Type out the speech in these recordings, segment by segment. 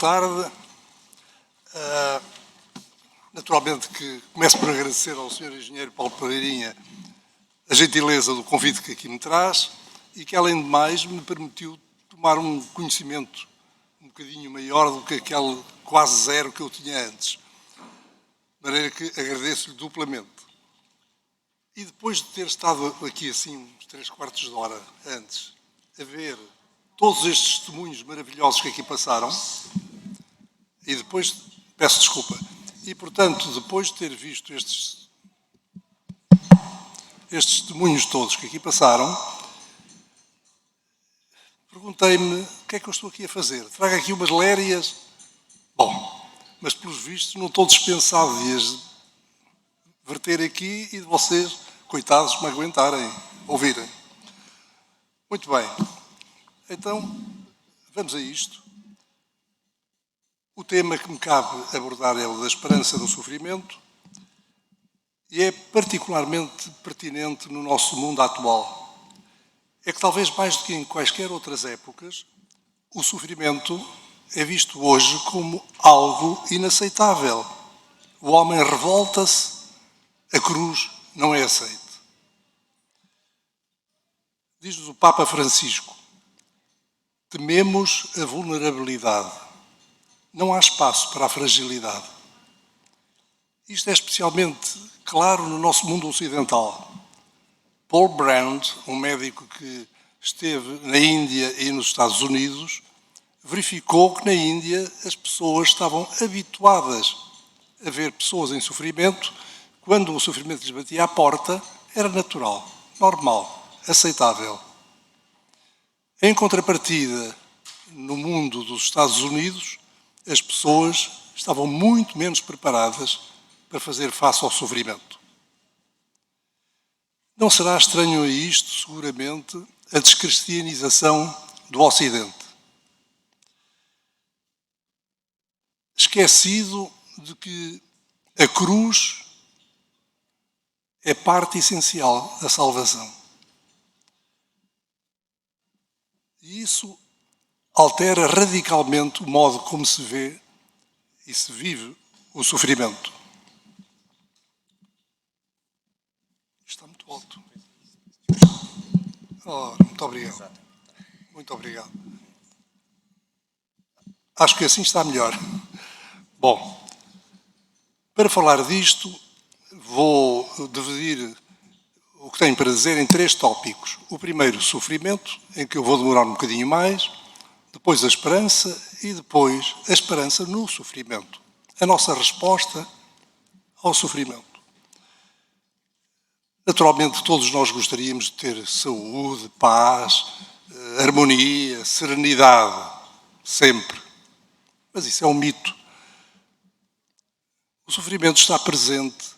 tarde. Naturalmente que começo por agradecer ao Sr. Engenheiro Paulo Pereirinha a gentileza do convite que aqui me traz e que, além de mais, me permitiu tomar um conhecimento um bocadinho maior do que aquele quase zero que eu tinha antes. De maneira que agradeço-lhe duplamente. E depois de ter estado aqui assim uns 3/4 de hora antes, a ver todos estes testemunhos maravilhosos que aqui passaram, e depois, peço desculpa, e portanto, depois de ter visto estes testemunhos todos que aqui passaram, perguntei-me o que é que eu estou aqui a fazer. Trago aqui umas lérias. Bom, mas pelos vistos não estou dispensado de as verter aqui e de vocês, coitados, me aguentarem, ouvirem. Muito bem. Então, vamos a isto. O tema que me cabe abordar é o da esperança no sofrimento e é particularmente pertinente no nosso mundo atual. É que talvez mais do que em quaisquer outras épocas, o sofrimento é visto hoje como algo inaceitável. O homem revolta-se, a cruz não é aceite. Diz-nos o Papa Francisco: tememos a vulnerabilidade. Não há espaço para a fragilidade. Isto é especialmente claro no nosso mundo ocidental. Paul Brand, um médico que esteve na Índia e nos Estados Unidos, verificou que na Índia as pessoas estavam habituadas a ver pessoas em sofrimento. Quando o sofrimento lhes batia à porta, era natural, normal, aceitável. Em contrapartida, no mundo dos Estados Unidos, as pessoas estavam muito menos preparadas para fazer face ao sofrimento. Não será estranho a isto, seguramente, a descristianização do Ocidente. Esquecido de que a cruz é parte essencial da salvação. E isso altera radicalmente o modo como se vê e se vive o sofrimento. Está muito alto. Muito obrigado. Muito obrigado. Acho que assim está melhor. Bom, para falar disto, vou dividir o que tenho para dizer em 3 tópicos. O primeiro, sofrimento, em que eu vou demorar um bocadinho mais. Depois a esperança e depois a esperança no sofrimento. A nossa resposta ao sofrimento. Naturalmente, todos nós gostaríamos de ter saúde, paz, harmonia, serenidade, sempre. Mas isso é um mito. O sofrimento está presente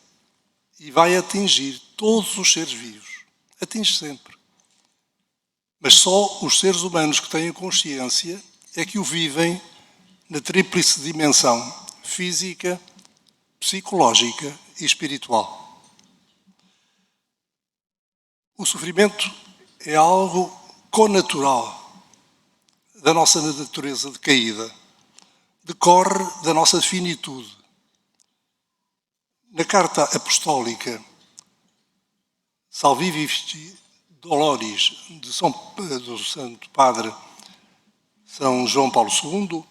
e vai atingir todos os seres vivos. Atinge sempre. Mas só os seres humanos que têm consciência é que o vivem na tríplice dimensão física, psicológica e espiritual. O sofrimento é algo connatural da nossa natureza decaída, decorre da nossa finitude. Na carta apostólica Salvifici Doloris do Santo Padre São João Paulo II,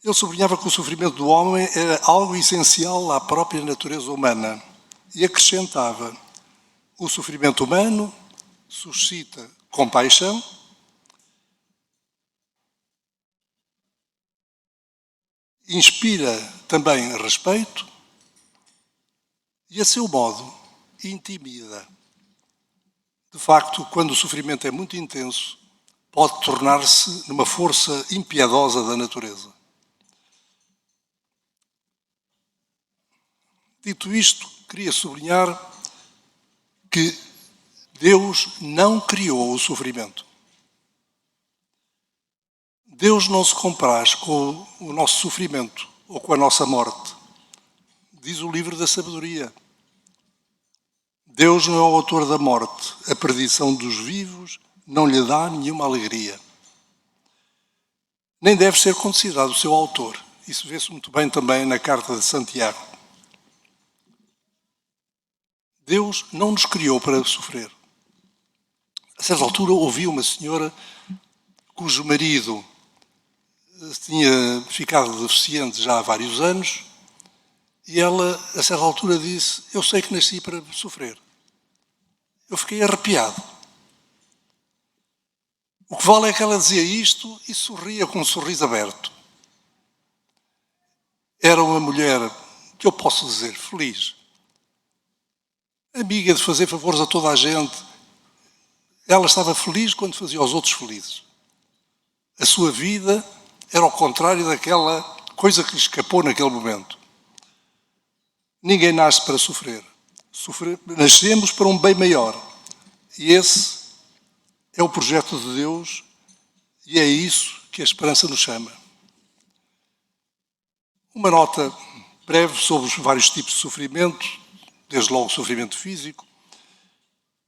ele sublinhava que o sofrimento do homem era algo essencial à própria natureza humana e acrescentava: o sofrimento humano suscita compaixão, inspira também respeito e, a seu modo, intimida. De facto, quando o sofrimento é muito intenso, pode tornar-se numa força impiedosa da natureza. Dito isto, queria sublinhar que Deus não criou o sofrimento. Deus não se compraz com o nosso sofrimento ou com a nossa morte. Diz o livro da sabedoria. Deus não é o autor da morte. A perdição dos vivos não lhe dá nenhuma alegria. nem deve ser considerado o seu autor. Isso vê-se muito bem também na carta de Santiago. Deus não nos criou para sofrer. A certa altura ouvi uma senhora cujo marido tinha ficado deficiente já há vários anos e ela, a certa altura, disse: eu sei que nasci para sofrer. Eu fiquei arrepiado. O que vale é que ela dizia isto e sorria com um sorriso aberto. Era uma mulher, que eu posso dizer, feliz. Amiga de fazer favores a toda a gente. Ela estava feliz quando fazia os outros felizes. A sua vida era ao contrário daquela coisa que lhe escapou naquele momento. Ninguém nasce para sofrer. Nascemos para um bem maior. E esse é o projeto de Deus e é isso que a esperança nos chama. Uma nota breve sobre os vários tipos de sofrimento, desde logo o sofrimento físico,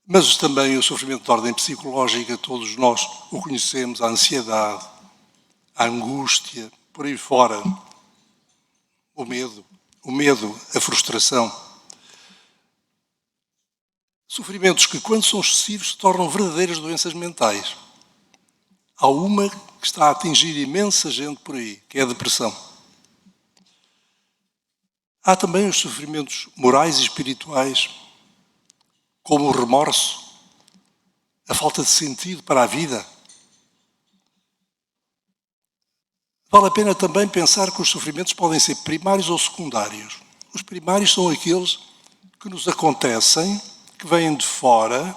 mas também o sofrimento de ordem psicológica, todos nós o conhecemos, a ansiedade, a angústia, por aí fora, o medo, a frustração. Sofrimentos que, quando são excessivos, se tornam verdadeiras doenças mentais. Há uma que está a atingir imensa gente por aí, que é a depressão. Há também os sofrimentos morais e espirituais, como o remorso, a falta de sentido para a vida. Vale a pena também pensar que os sofrimentos podem ser primários ou secundários. Os primários são aqueles que nos acontecem, que vêm de fora,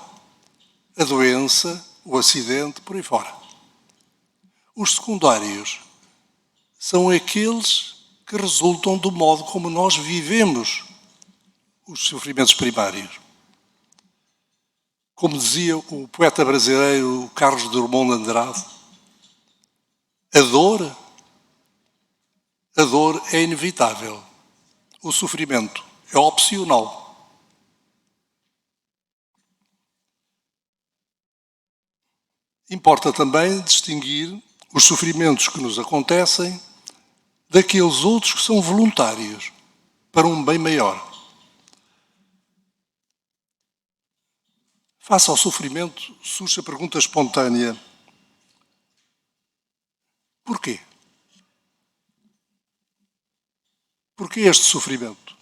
a doença, o acidente, por aí fora. Os secundários são aqueles que resultam do modo como nós vivemos os sofrimentos primários. Como dizia o poeta brasileiro Carlos Drummond de Andrade, a dor é inevitável. O sofrimento é opcional. Importa também distinguir os sofrimentos que nos acontecem daqueles outros que são voluntários para um bem maior. Face ao sofrimento, surge a pergunta espontânea: porquê? Porquê este sofrimento?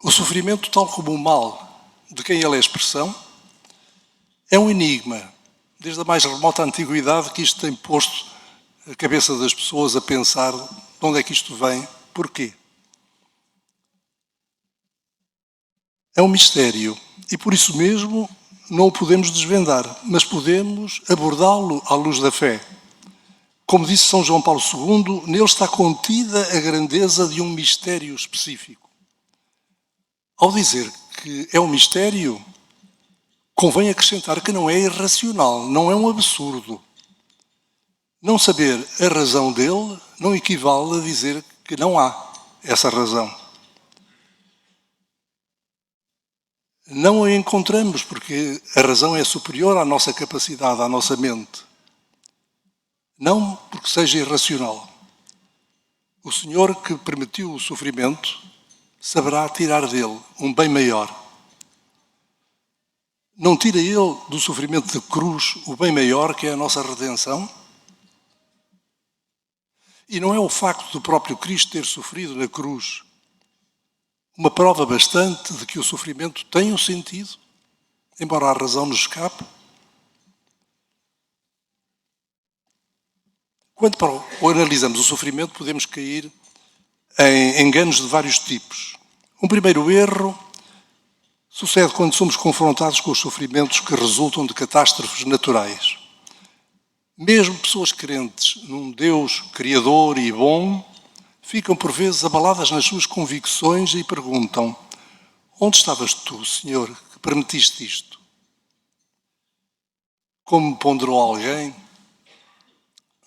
O sofrimento, tal como o mal de quem ele é expressão, é um enigma. Desde a mais remota antiguidade que isto tem posto a cabeça das pessoas a pensar de onde é que isto vem, porquê? É um mistério e por isso mesmo não o podemos desvendar, mas podemos abordá-lo à luz da fé. Como disse São João Paulo II, nele está contida a grandeza de um mistério específico. Ao dizer que é um mistério, convém acrescentar que não é irracional, não é um absurdo. Não saber a razão dele não equivale a dizer que não há essa razão. Não a encontramos porque a razão é superior à nossa capacidade, à nossa mente. Não porque seja irracional. O Senhor que permitiu o sofrimento saberá tirar dele um bem maior. Não tira ele do sofrimento de cruz o bem maior que é a nossa redenção? E não é o facto do próprio Cristo ter sofrido na cruz uma prova bastante de que o sofrimento tem um sentido, embora a razão nos escape? Quando analisamos o sofrimento, podemos cair em enganos de vários tipos. Um primeiro erro sucede quando somos confrontados com os sofrimentos que resultam de catástrofes naturais. Mesmo pessoas crentes num Deus criador e bom, ficam por vezes abaladas nas suas convicções e perguntam: onde estavas tu, Senhor, que permitiste isto? Como ponderou alguém,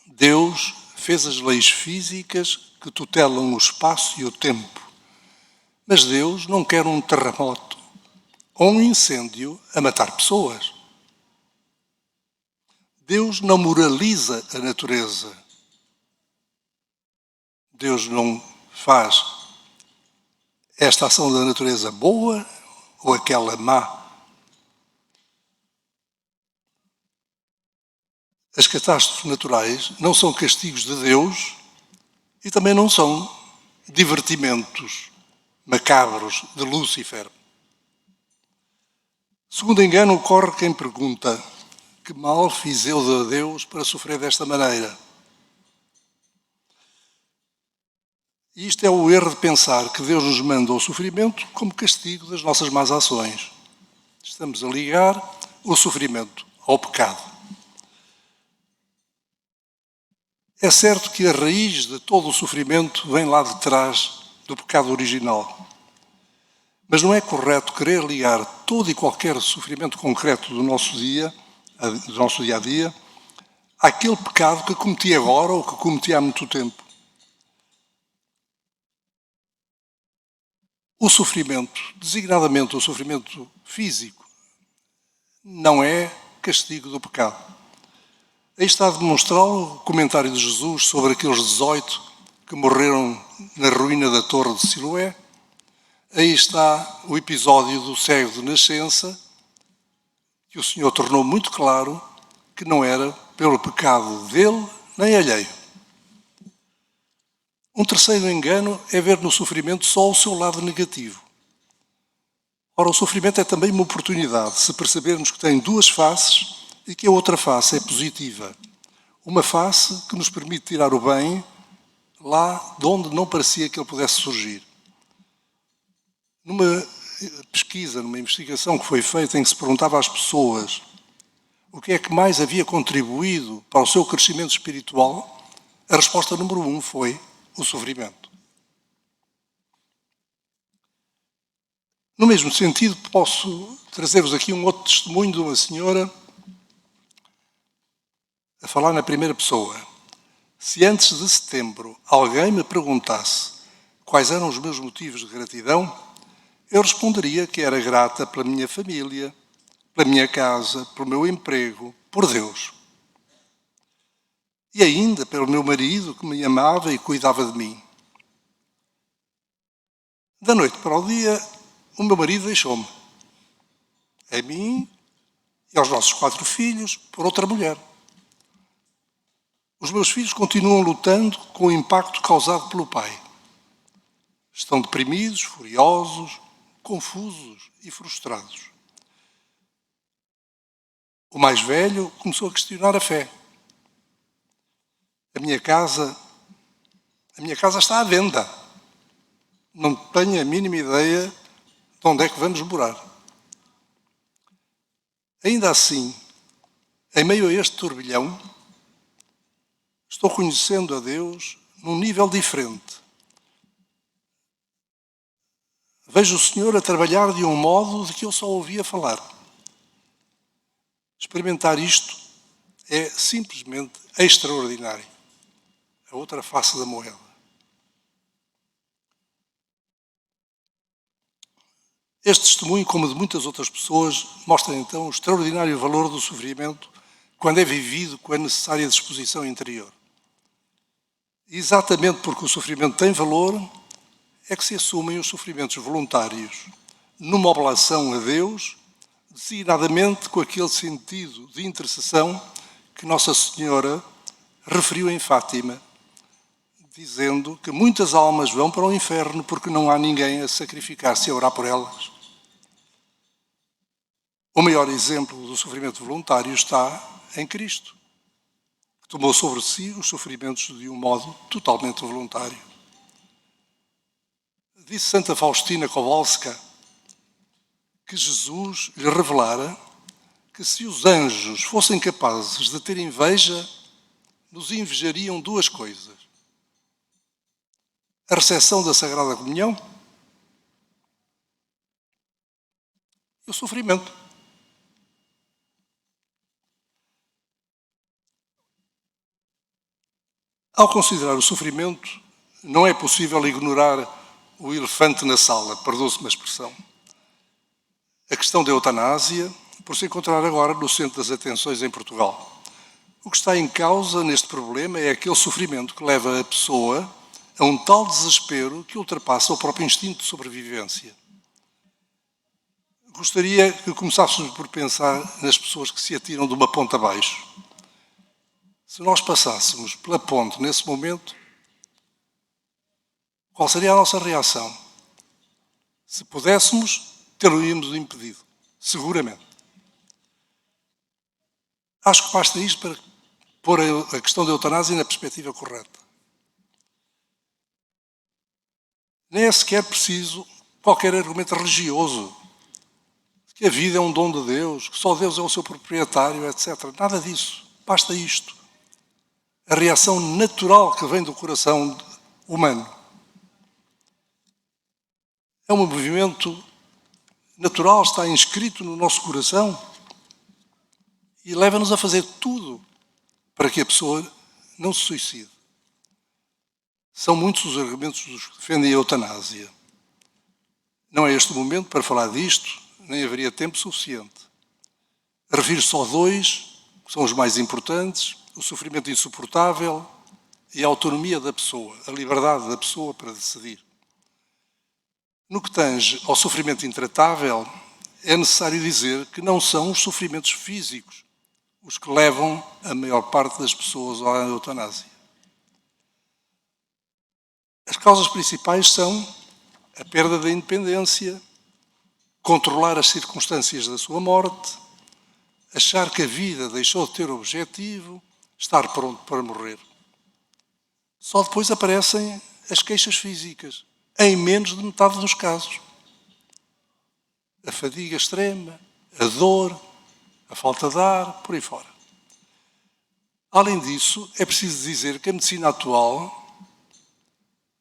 Deus fez as leis físicas que tutelam o espaço e o tempo, mas Deus não quer um terremoto ou um incêndio a matar pessoas. Deus não moraliza a natureza. Deus não faz esta ação da natureza boa ou aquela má. As catástrofes naturais não são castigos de Deus e também não são divertimentos macabros de Lúcifer. Segundo engano, ocorre quem pergunta: que mal fiz eu a Deus para sofrer desta maneira? E isto é o erro de pensar que Deus nos manda o sofrimento como castigo das nossas más ações. Estamos a ligar o sofrimento ao pecado. É certo que a raiz de todo o sofrimento vem lá de trás do pecado original. Mas não é correto querer ligar todo e qualquer sofrimento concreto do nosso dia a dia, àquele pecado que cometi agora ou que cometi há muito tempo. O sofrimento, designadamente o sofrimento físico, não é castigo do pecado. Aí está a demonstrá-lo o comentário de Jesus sobre aqueles 18 que morreram na ruína da Torre de Siloé. Aí está o episódio do cego de nascença, que o Senhor tornou muito claro que não era pelo pecado dele nem alheio. Um terceiro engano é ver no sofrimento só o seu lado negativo. Ora, o sofrimento é também uma oportunidade, se percebermos que tem duas faces e que a outra face é positiva. Uma face que nos permite tirar o bem lá de onde não parecia que ele pudesse surgir. Numa pesquisa, numa investigação que foi feita em que se perguntava às pessoas o que é que mais havia contribuído para o seu crescimento espiritual, a resposta número 1 foi o sofrimento. No mesmo sentido, posso trazer-vos aqui um outro testemunho de uma senhora a falar na primeira pessoa. Se antes de setembro alguém me perguntasse quais eram os meus motivos de gratidão, eu responderia que era grata pela minha família, pela minha casa, pelo meu emprego, por Deus. E ainda pelo meu marido que me amava e cuidava de mim. Da noite para o dia, o meu marido deixou-me. A mim e aos nossos 4 filhos por outra mulher. Os meus filhos continuam lutando com o impacto causado pelo pai. Estão deprimidos, furiosos, confusos e frustrados. O mais velho começou a questionar a fé. A minha casa está à venda. Não tenho a mínima ideia de onde é que vamos morar. Ainda assim, em meio a este turbilhão, estou conhecendo a Deus num nível diferente. Vejo o Senhor a trabalhar de um modo de que eu só ouvia falar. Experimentar isto é simplesmente extraordinário. A outra face da moeda. Este testemunho, como de muitas outras pessoas, mostra então o extraordinário valor do sofrimento quando é vivido com a necessária disposição interior. E exatamente porque o sofrimento tem valor, é que se assumem os sofrimentos voluntários, numa oblação a Deus, designadamente com aquele sentido de intercessão que Nossa Senhora referiu em Fátima, dizendo que muitas almas vão para o inferno porque não há ninguém a sacrificar-se a orar por elas. O maior exemplo do sofrimento voluntário está em Cristo, que tomou sobre si os sofrimentos de um modo totalmente voluntário. Disse Santa Faustina Kowalska que Jesus lhe revelara que se os anjos fossem capazes de ter inveja, nos invejariam 2 coisas. A recepção da Sagrada Comunhão e o sofrimento. Ao considerar o sofrimento, não é possível ignorar o elefante na sala, perdoe-se uma expressão. A questão da eutanásia, por se encontrar agora no centro das atenções em Portugal. O que está em causa neste problema é aquele sofrimento que leva a pessoa a um tal desespero que ultrapassa o próprio instinto de sobrevivência. Gostaria que começássemos por pensar nas pessoas que se atiram de uma ponte abaixo. Se nós passássemos pela ponte nesse momento, qual seria a nossa reação? Se pudéssemos, ter-o-íamos impedido, seguramente. Acho que basta isto para pôr a questão da eutanásia na perspectiva correta. Nem é sequer preciso qualquer argumento religioso, que a vida é um dom de Deus, que só Deus é o seu proprietário, etc. Nada disso. Basta isto. A reação natural que vem do coração humano. É um movimento natural, está inscrito no nosso coração e leva-nos a fazer tudo para que a pessoa não se suicide. São muitos os argumentos dos que defendem a eutanásia. Não é este o momento para falar disto, nem haveria tempo suficiente. Refiro só dois, que são os mais importantes: o sofrimento insuportável e a autonomia da pessoa, a liberdade da pessoa para decidir. No que tange ao sofrimento intratável, é necessário dizer que não são os sofrimentos físicos os que levam a maior parte das pessoas à eutanásia. As causas principais são a perda da independência, controlar as circunstâncias da sua morte, achar que a vida deixou de ter objetivo, estar pronto para morrer. Só depois aparecem as queixas físicas, em menos de metade dos casos. A fadiga extrema, a dor, a falta de ar, por aí fora. Além disso, é preciso dizer que a medicina atual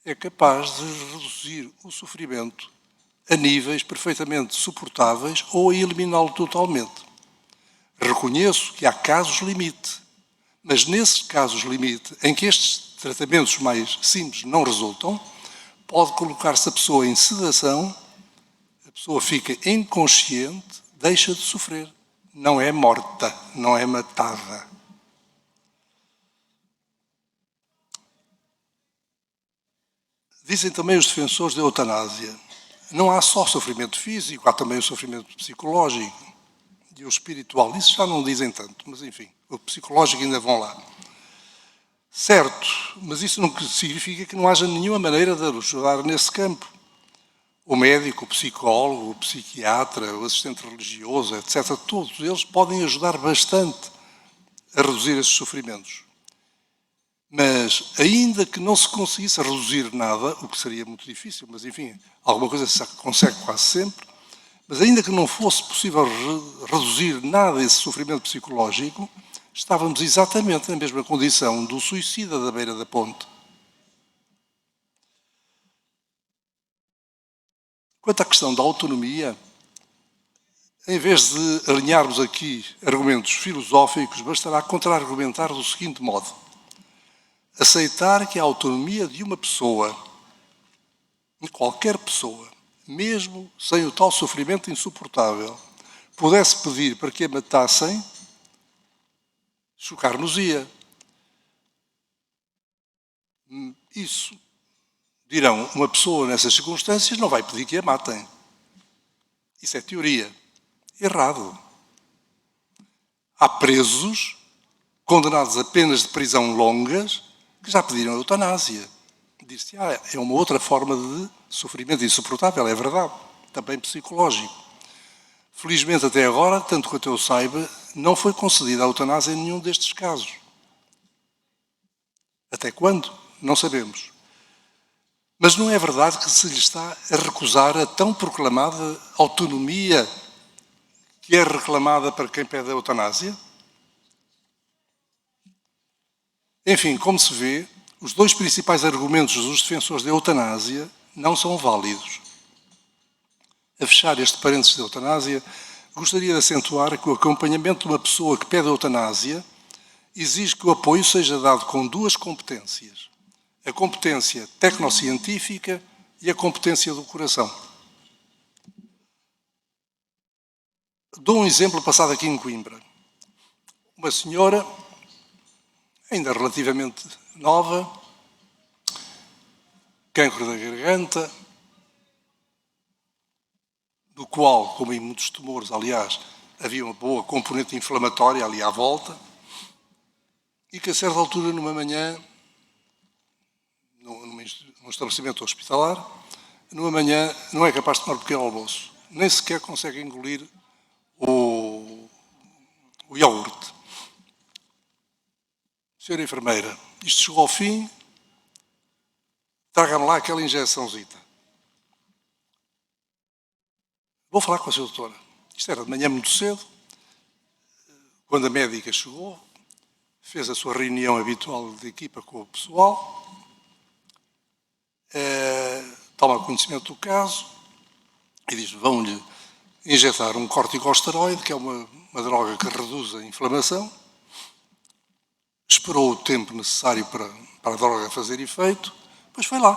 é capaz de reduzir o sofrimento a níveis perfeitamente suportáveis ou a eliminá-lo totalmente. Reconheço que há casos limite, mas nesses casos limite, em que estes tratamentos mais simples não resultam, pode colocar-se a pessoa em sedação, a pessoa fica inconsciente, deixa de sofrer. Não é morta, não é matada. Dizem também os defensores da eutanásia: não há só sofrimento físico, há também o sofrimento psicológico e o espiritual. Isso já não dizem tanto, mas enfim, o psicológico ainda vão lá. Certo, mas isso não significa que não haja nenhuma maneira de ajudar nesse campo. O médico, o psicólogo, o psiquiatra, o assistente religioso, etc., todos eles podem ajudar bastante a reduzir esses sofrimentos. Mas, ainda que não se conseguisse reduzir nada, o que seria muito difícil, mas enfim, alguma coisa se consegue quase sempre, mas ainda que não fosse possível reduzir nada esse sofrimento psicológico, estávamos exatamente na mesma condição do suicida da beira da ponte. Quanto à questão da autonomia, em vez de alinharmos aqui argumentos filosóficos, bastará contra-argumentar do seguinte modo: aceitar que a autonomia de uma pessoa, de qualquer pessoa, mesmo sem o tal sofrimento insuportável, pudesse pedir para que a matassem, chocar-nos-ia. Isso, dirão, uma pessoa nessas circunstâncias não vai pedir que a matem. Isso é teoria. Errado. Há presos condenados a penas de prisão longas que já pediram a eutanásia. Diz-se, é uma outra forma de sofrimento insuportável, é verdade, também psicológico. Felizmente, até agora, tanto quanto eu saiba, não foi concedida a eutanásia em nenhum destes casos. Até quando? Não sabemos. Mas não é verdade que se lhe está a recusar a tão proclamada autonomia que é reclamada para quem pede a eutanásia? Enfim, como se vê, os dois principais argumentos dos defensores da eutanásia não são válidos. A fechar este parênteses da eutanásia, gostaria de acentuar que o acompanhamento de uma pessoa que pede a eutanásia exige que o apoio seja dado com duas competências: a competência tecnocientífica e a competência do coração. Dou um exemplo passado aqui em Coimbra. Uma senhora ainda relativamente nova, cancro da garganta, do qual, como em muitos tumores, aliás, havia uma boa componente inflamatória ali à volta, e que a certa altura, numa manhã, num estabelecimento hospitalar, numa manhã não é capaz de tomar um pequeno almoço, nem sequer consegue engolir o iogurte. Senhora enfermeira, isto chegou ao fim, traga-me lá aquela injeçãozita. Vou falar com a senhora doutora. Isto era de manhã muito cedo, quando a médica chegou, fez a sua reunião habitual de equipa com o pessoal, toma conhecimento do caso e diz: vão-lhe injetar um corticosteroide, que é uma droga que reduz a inflamação. Esperou o tempo necessário para a droga fazer efeito, depois foi lá.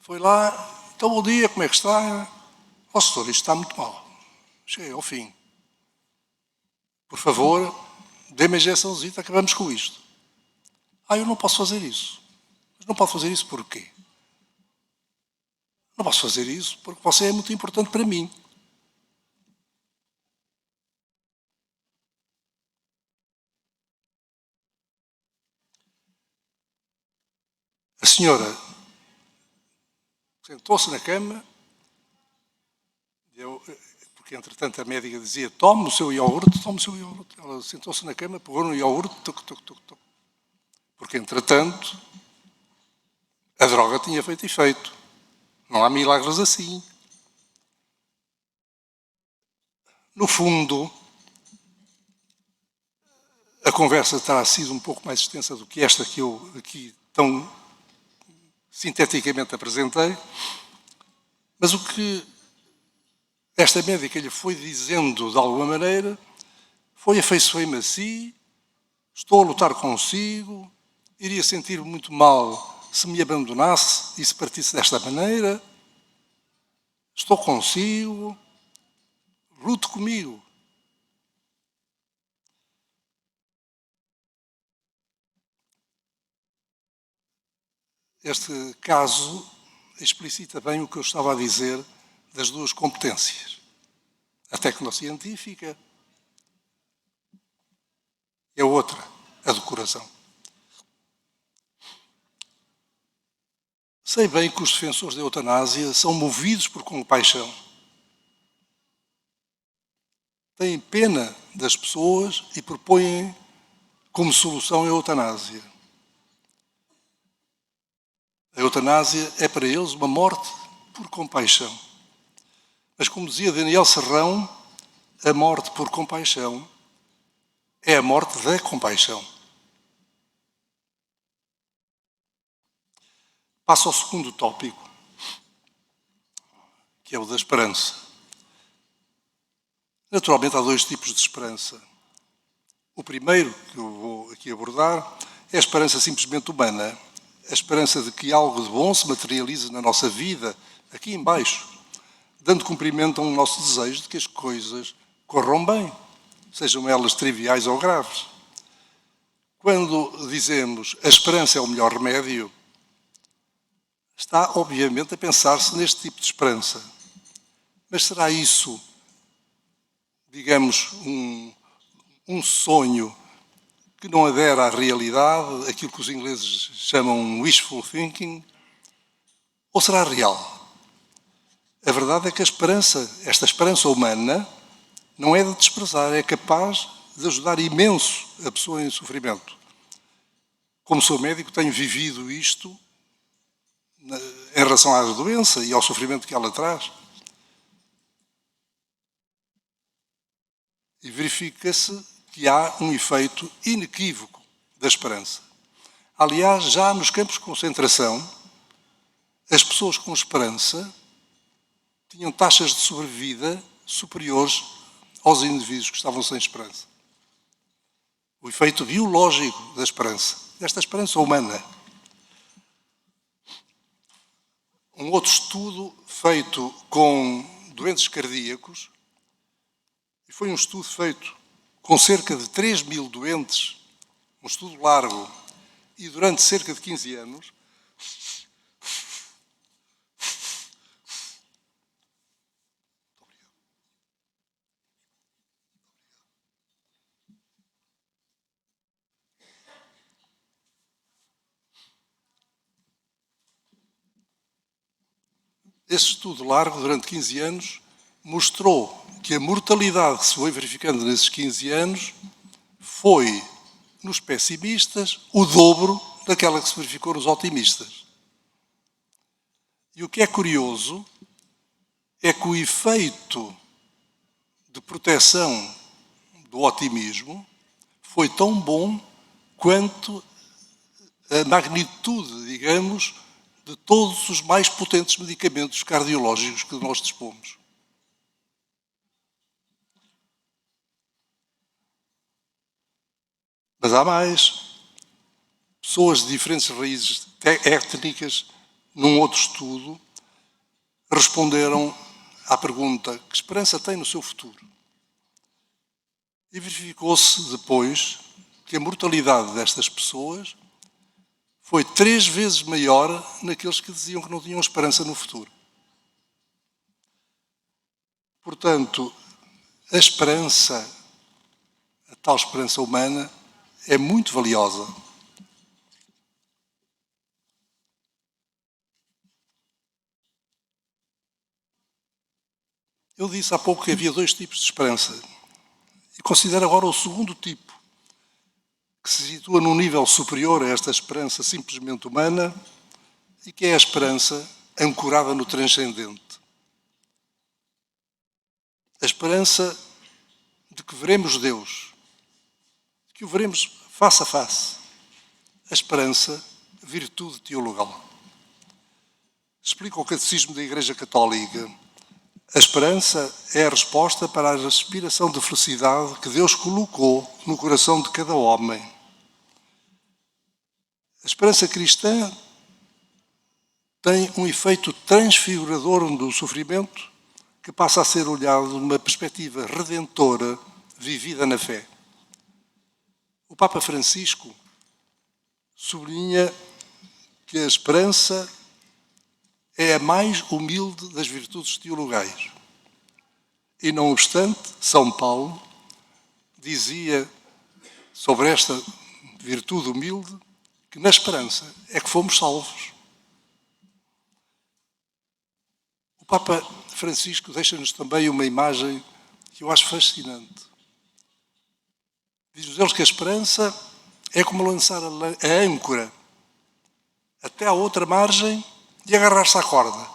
Foi lá, então bom dia, como é que está? Ó, doutor, isto está muito mal. Cheguei ao fim. Por favor, dê-me a injeçãozita, acabamos com isto. Eu não posso fazer isso. Mas não posso fazer isso porquê? Não posso fazer isso porque você é muito importante para mim. A senhora sentou-se na cama, porque entretanto a médica dizia: tome o seu iogurte, tome o seu iogurte. Ela sentou-se na cama, pegou no iogurte, porque entretanto a droga tinha feito efeito. Não há milagres assim. No fundo, a conversa terá sido um pouco mais extensa do que esta que eu aqui tão sinteticamente apresentei, mas o que esta médica lhe foi dizendo de alguma maneira foi: afeiçoei-me a si, estou a lutar consigo, iria sentir muito mal se me abandonasse e se partisse desta maneira, estou consigo, lute comigo. Este caso explicita bem o que eu estava a dizer das duas competências. A tecnocientífica e a outra, a do coração. Sei bem que os defensores da eutanásia são movidos por compaixão. Têm pena das pessoas e propõem como solução a eutanásia. A eutanásia é para eles uma morte por compaixão. Mas, como dizia Daniel Serrão, a morte por compaixão é a morte da compaixão. Passo ao segundo tópico, que é o da esperança. Naturalmente, há dois tipos de esperança. O primeiro, que eu vou aqui abordar, é a esperança simplesmente humana. A esperança de que algo de bom se materialize na nossa vida, aqui embaixo, dando cumprimento a um nosso desejo de que as coisas corram bem, sejam elas triviais ou graves. Quando dizemos a esperança é o melhor remédio, está obviamente a pensar-se neste tipo de esperança. Mas será isso, digamos, um sonho que não adere à realidade, aquilo que os ingleses chamam wishful thinking, ou será real? A verdade é que esta esperança humana, não é de desprezar, é capaz de ajudar imenso a pessoa em sofrimento. Como sou médico, tenho vivido isto em relação à doença e ao sofrimento que ela traz. E verifica-se que há um efeito inequívoco da esperança. Aliás, já nos campos de concentração, as pessoas com esperança tinham taxas de sobrevida superiores aos indivíduos que estavam sem esperança. O efeito biológico da esperança, desta esperança humana. Um outro estudo feito com doentes cardíacos, e foi um estudo feito com cerca de 3.000 doentes, um estudo largo e durante cerca de 15 anos, esse estudo largo, durante 15 anos, mostrou que a mortalidade que se foi verificando nesses 15 anos foi, nos pessimistas, o dobro daquela que se verificou nos otimistas. E o que é curioso é que o efeito de proteção do otimismo foi tão bom quanto a magnitude, digamos, de todos os mais potentes medicamentos cardiológicos que nós dispomos. Mas há mais. Pessoas de diferentes raízes étnicas, num outro estudo, responderam à pergunta: que esperança tem no seu futuro? E verificou-se depois que a mortalidade destas pessoas foi 3 vezes maior naqueles que diziam que não tinham esperança no futuro. Portanto, a esperança, a tal esperança humana, é muito valiosa. Eu disse há pouco que havia 2 tipos de esperança. E considero agora o segundo tipo, que se situa num nível superior a esta esperança simplesmente humana e que é a esperança ancorada no transcendente. A esperança de que veremos Deus, de que o veremos face a face. A esperança, virtude teologal. Explica o Catecismo da Igreja Católica. A esperança é a resposta para a aspiração de felicidade que Deus colocou no coração de cada homem. A esperança cristã tem um efeito transfigurador do sofrimento que passa a ser olhado numa perspectiva redentora vivida na fé. O Papa Francisco sublinha que a esperança é a mais humilde das virtudes teologais. E, não obstante, São Paulo dizia sobre esta virtude humilde que na esperança é que fomos salvos. O Papa Francisco deixa-nos também uma imagem que eu acho fascinante. Diz-nos ele que a esperança é como lançar a âncora até à outra margem e agarrar-se à corda.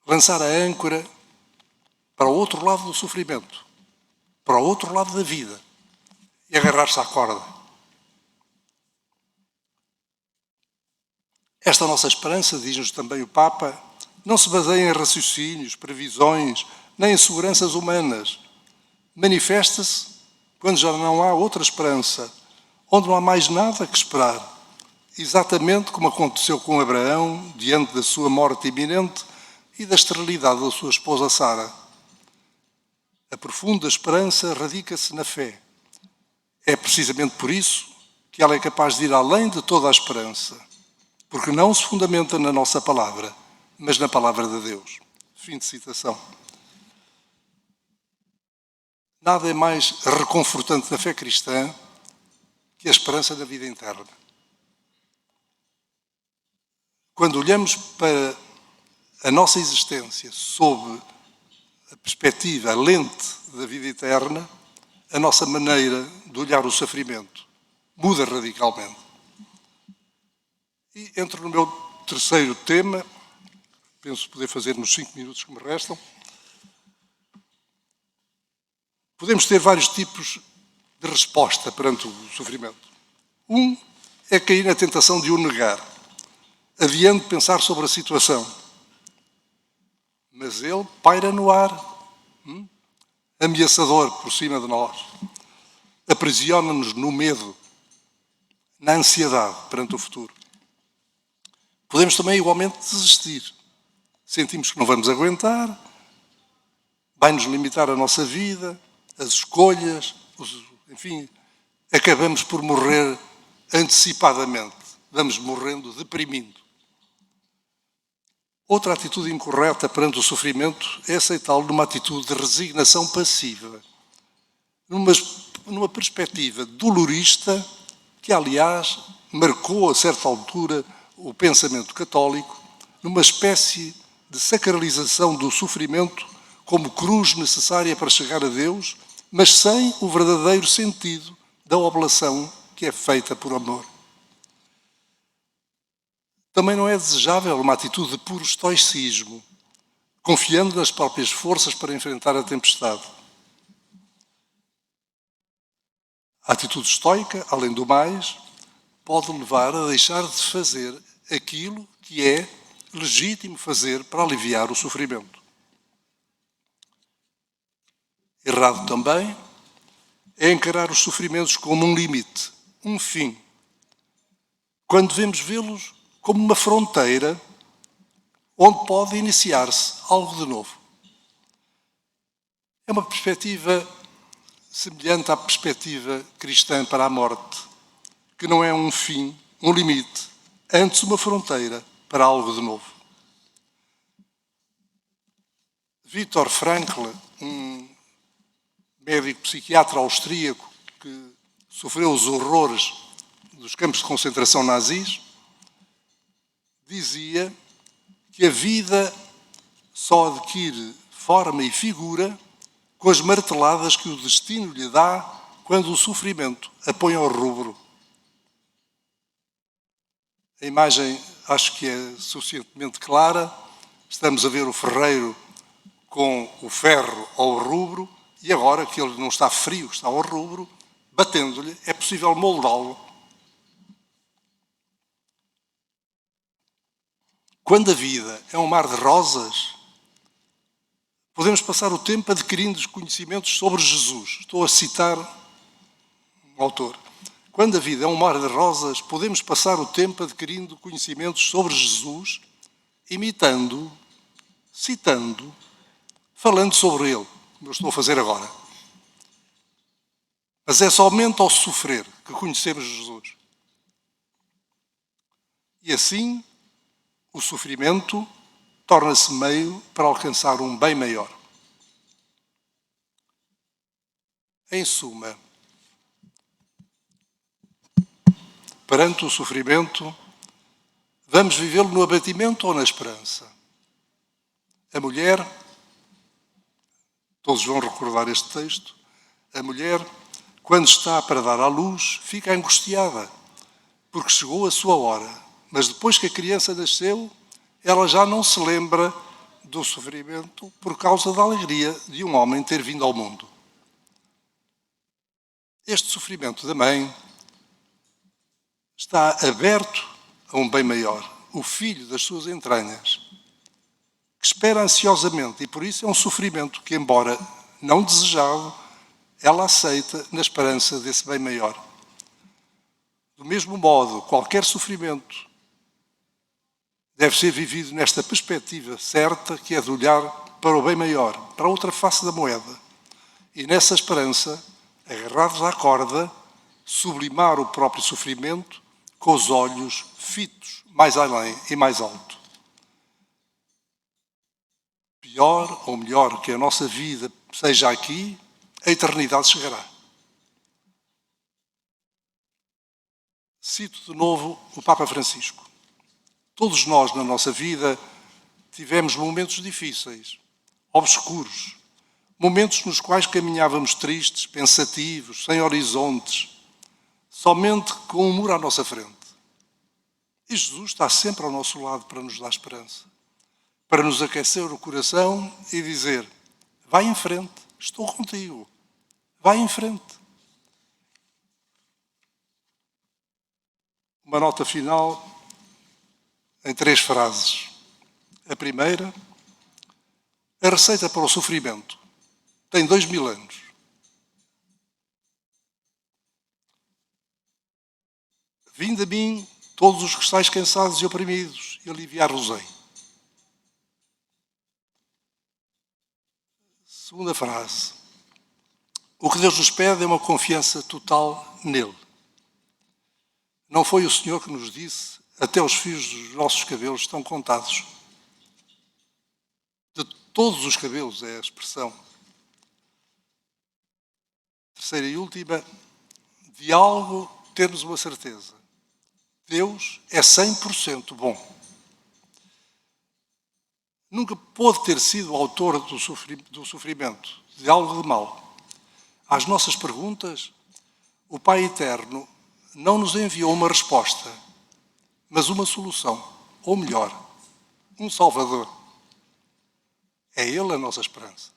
Lançar a âncora para o outro lado do sofrimento, para o outro lado da vida e agarrar-se à corda. Esta nossa esperança, diz-nos também o Papa, não se baseia em raciocínios, previsões, nem em seguranças humanas. Manifesta-se quando já não há outra esperança, onde não há mais nada que esperar. Exatamente como aconteceu com Abraão, diante da sua morte iminente e da esterilidade da sua esposa Sara. A profunda esperança radica-se na fé. É precisamente por isso que ela é capaz de ir além de toda a esperança, porque não se fundamenta na nossa palavra, mas na palavra de Deus. Fim de citação. Nada é mais reconfortante na fé cristã que a esperança da vida eterna. Quando olhamos para a nossa existência sob a perspectiva, a lente da vida eterna, a nossa maneira de olhar o sofrimento muda radicalmente. E entro no meu terceiro tema, penso poder fazer nos 5 minutos que me restam. Podemos ter vários tipos de resposta perante o sofrimento. Um é cair na tentação de o negar, adiante pensar sobre a situação. Mas ele paira no ar, ameaçador por cima de nós. Aprisiona-nos no medo, na ansiedade perante o futuro. Podemos também igualmente desistir. Sentimos que não vamos aguentar, vai-nos limitar a nossa vida, as escolhas, enfim, acabamos por morrer antecipadamente. Vamos morrendo deprimindo. Outra atitude incorreta perante o sofrimento é aceitá-lo numa atitude de resignação passiva, numa perspectiva dolorista que, aliás, marcou a certa altura o pensamento católico, numa espécie de sacralização do sofrimento como cruz necessária para chegar a Deus, mas sem o verdadeiro sentido da oblação que é feita por amor. Também não é desejável uma atitude de puro estoicismo, confiando nas próprias forças para enfrentar a tempestade. A atitude estoica, além do mais, pode levar a deixar de fazer aquilo que é legítimo fazer para aliviar o sofrimento. Errado também é encarar os sofrimentos como um limite, um fim, quando devemos vê-los como uma fronteira onde pode iniciar-se algo de novo. É uma perspectiva semelhante à perspectiva cristã para a morte, que não é um fim, um limite, antes uma fronteira para algo de novo. Viktor Frankl, um médico psiquiatra austríaco que sofreu os horrores dos campos de concentração nazis, dizia que a vida só adquire forma e figura com as marteladas que o destino lhe dá quando o sofrimento a põe ao rubro. A imagem acho que é suficientemente clara. Estamos a ver o ferreiro com o ferro ao rubro e agora que ele não está frio, está ao rubro, batendo-lhe, é possível moldá-lo. Quando a vida é um mar de rosas, podemos passar o tempo adquirindo conhecimentos sobre Jesus. Estou a citar um autor. Quando a vida é um mar de rosas, podemos passar o tempo adquirindo conhecimentos sobre Jesus, imitando, citando, falando sobre ele, como eu estou a fazer agora. Mas é somente ao sofrer que conhecemos Jesus. E assim, o sofrimento torna-se meio para alcançar um bem maior. Em suma, perante o sofrimento, vamos vivê-lo no abatimento ou na esperança? A mulher, todos vão recordar este texto, a mulher, quando está para dar à luz, fica angustiada, porque chegou a sua hora. Mas depois que a criança nasceu, ela já não se lembra do sofrimento por causa da alegria de um homem ter vindo ao mundo. Este sofrimento da mãe está aberto a um bem maior, o filho das suas entranhas, que espera ansiosamente, e por isso é um sofrimento que, embora não desejado, ela aceita na esperança desse bem maior. Do mesmo modo, qualquer sofrimento deve ser vivido nesta perspectiva certa, que é de olhar para o bem maior, para a outra face da moeda. E nessa esperança, agarrados à corda, sublimar o próprio sofrimento com os olhos fitos mais além e mais alto. Pior ou melhor que a nossa vida seja aqui, a eternidade chegará. Cito de novo o Papa Francisco. Todos nós, na nossa vida, tivemos momentos difíceis, obscuros, momentos nos quais caminhávamos tristes, pensativos, sem horizontes, somente com um muro à nossa frente. E Jesus está sempre ao nosso lado para nos dar esperança, para nos aquecer o coração e dizer: vai em frente, estou contigo, vai em frente. Uma nota final em 3 frases. A primeira, a receita para o sofrimento tem 2000 anos. Vinde a mim todos os que estáis cansados e oprimidos, e aliviar-vos-ei. Segunda frase, O que Deus nos pede é uma confiança total nele. Não foi o Senhor que nos disse: até os fios dos nossos cabelos estão contados. De todos os cabelos é a expressão. Terceira e última, de algo termos uma certeza. Deus é 100% bom. Nunca pôde ter sido o autor do sofrimento, de algo de mal. Às nossas perguntas, o Pai Eterno não nos enviou uma resposta, mas uma solução, ou melhor, um Salvador. É Ele a nossa esperança.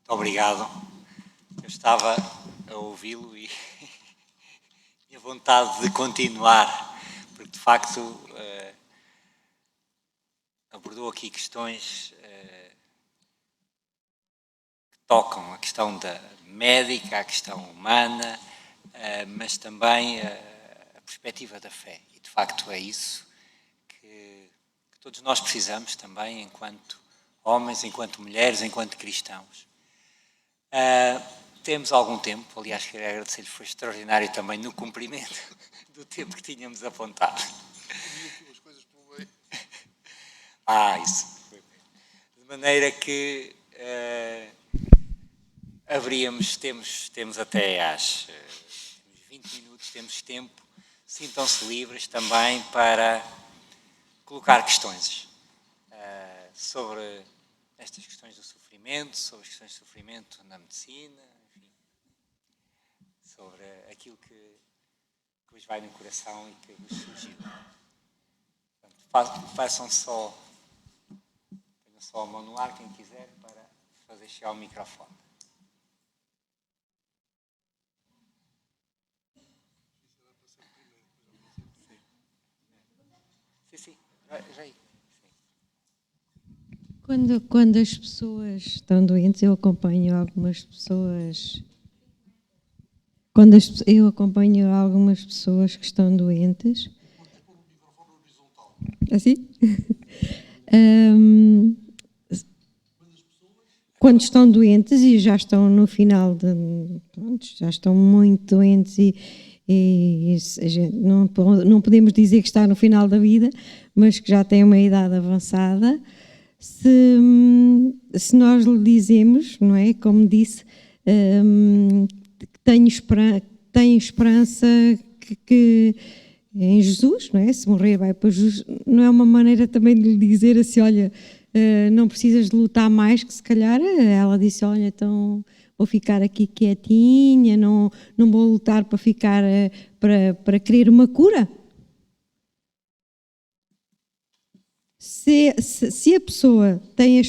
Muito obrigado. Eu estava a ouvi-lo e tinha vontade de continuar, porque de facto abordou aqui questões que tocam a questão da médica, a questão humana, mas também a perspectiva da fé. E de facto é isso que todos nós precisamos também, enquanto homens, enquanto mulheres, enquanto cristãos. Temos algum tempo, aliás, queria agradecer-lhe, foi extraordinário também no cumprimento do tempo que tínhamos apontado. Isso. De maneira que temos até às 20 minutos, temos tempo, sintam-se livres também para colocar questões sobre estas questões do sofrimento, sobre as questões de sofrimento na medicina, enfim, sobre aquilo que vos vai no coração e que vos surgiu. Portanto, tenham só a mão no ar, quem quiser, para fazer chegar o microfone. Sim, já aí. Quando as pessoas estão doentes, eu acompanho algumas pessoas. Eu acompanho algumas pessoas que estão doentes. Assim? Quando estão doentes e já estão no final já estão muito doentes e a gente não podemos dizer que está no final da vida, mas que já têm uma idade avançada. Se nós lhe dizemos, não é? Como disse, que tenho esperança que em Jesus, não é? Se morrer vai para Jesus, não é uma maneira também de lhe dizer assim, olha, não precisas de lutar mais, que se calhar ela disse, olha, então vou ficar aqui quietinha, não vou lutar para ficar, para querer uma cura. Se a pessoa tem,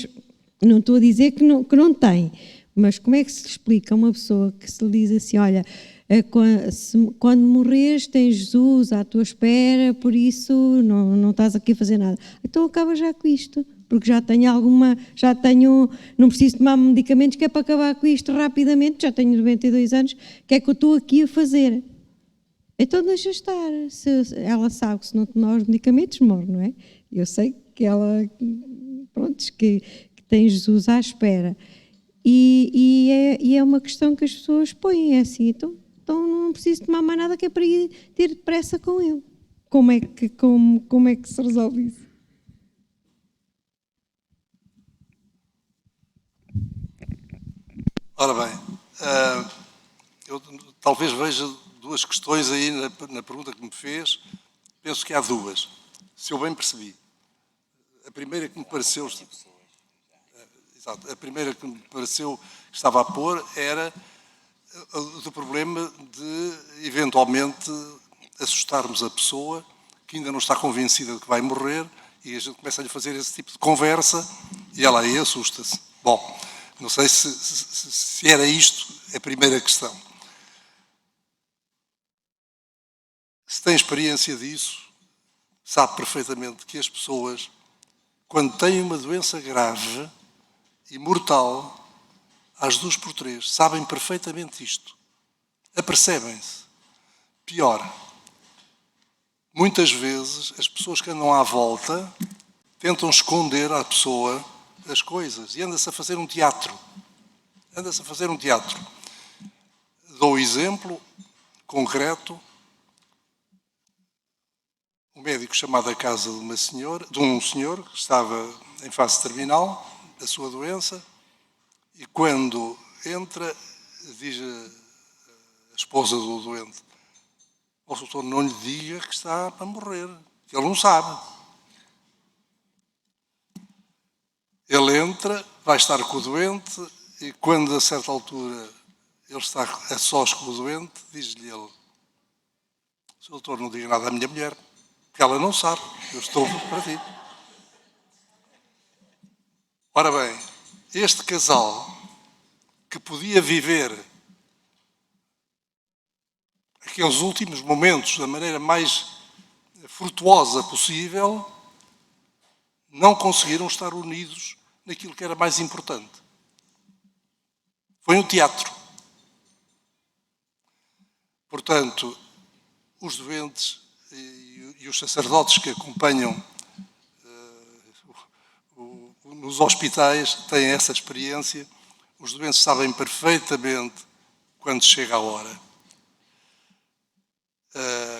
não estou a dizer que não tem, mas como é que se lhe explica a uma pessoa que se lhe diz assim, olha, quando morres tens Jesus à tua espera, por isso não estás aqui a fazer nada. Então acaba já com isto, porque não preciso tomar medicamentos, que é para acabar com isto rapidamente, já tenho 92 anos, que é que eu estou aqui a fazer? Então deixa estar, ela sabe que se não tomar os medicamentos morre, não é? Eu sei que ela, pronto, que tem Jesus à espera. E é uma questão que as pessoas põem, é assim, então não preciso tomar mais nada, que é para ir ter depressa com ele. Como é que se resolve isso? Ora bem, eu talvez veja duas questões aí na pergunta que me fez. Penso que há duas, se eu bem percebi. A primeira que me pareceu... Exato, a primeira que me pareceu que estava a pôr era do problema de, eventualmente, assustarmos a pessoa que ainda não está convencida de que vai morrer e a gente começa a lhe fazer esse tipo de conversa e ela aí assusta-se. Bom, não sei se era isto a primeira questão. Se tem experiência disso, sabe perfeitamente que as pessoas, quando têm uma doença grave e mortal, às 2x3, sabem perfeitamente isto. Apercebem-se. Pior, muitas vezes as pessoas que andam à volta tentam esconder à pessoa as coisas e anda-se a fazer um teatro. Anda-se a fazer um teatro. Dou o exemplo concreto. Um médico chamado à casa de um senhor que estava em fase terminal da sua doença e quando entra diz a esposa do doente: o doutor não lhe diga que está para morrer, que ele não sabe. Ele entra, vai estar com o doente e quando a certa altura ele está a sós com o doente, diz-lhe ele: Sr. doutor, não diga nada à minha mulher, porque ela não sabe, eu estou para ti. Ora bem, este casal que podia viver aqueles últimos momentos da maneira mais frutuosa possível, não conseguiram estar unidos naquilo que era mais importante. Foi um teatro. Portanto, os doentes e os sacerdotes que acompanham nos hospitais têm essa experiência. Os doentes sabem perfeitamente quando chega a hora.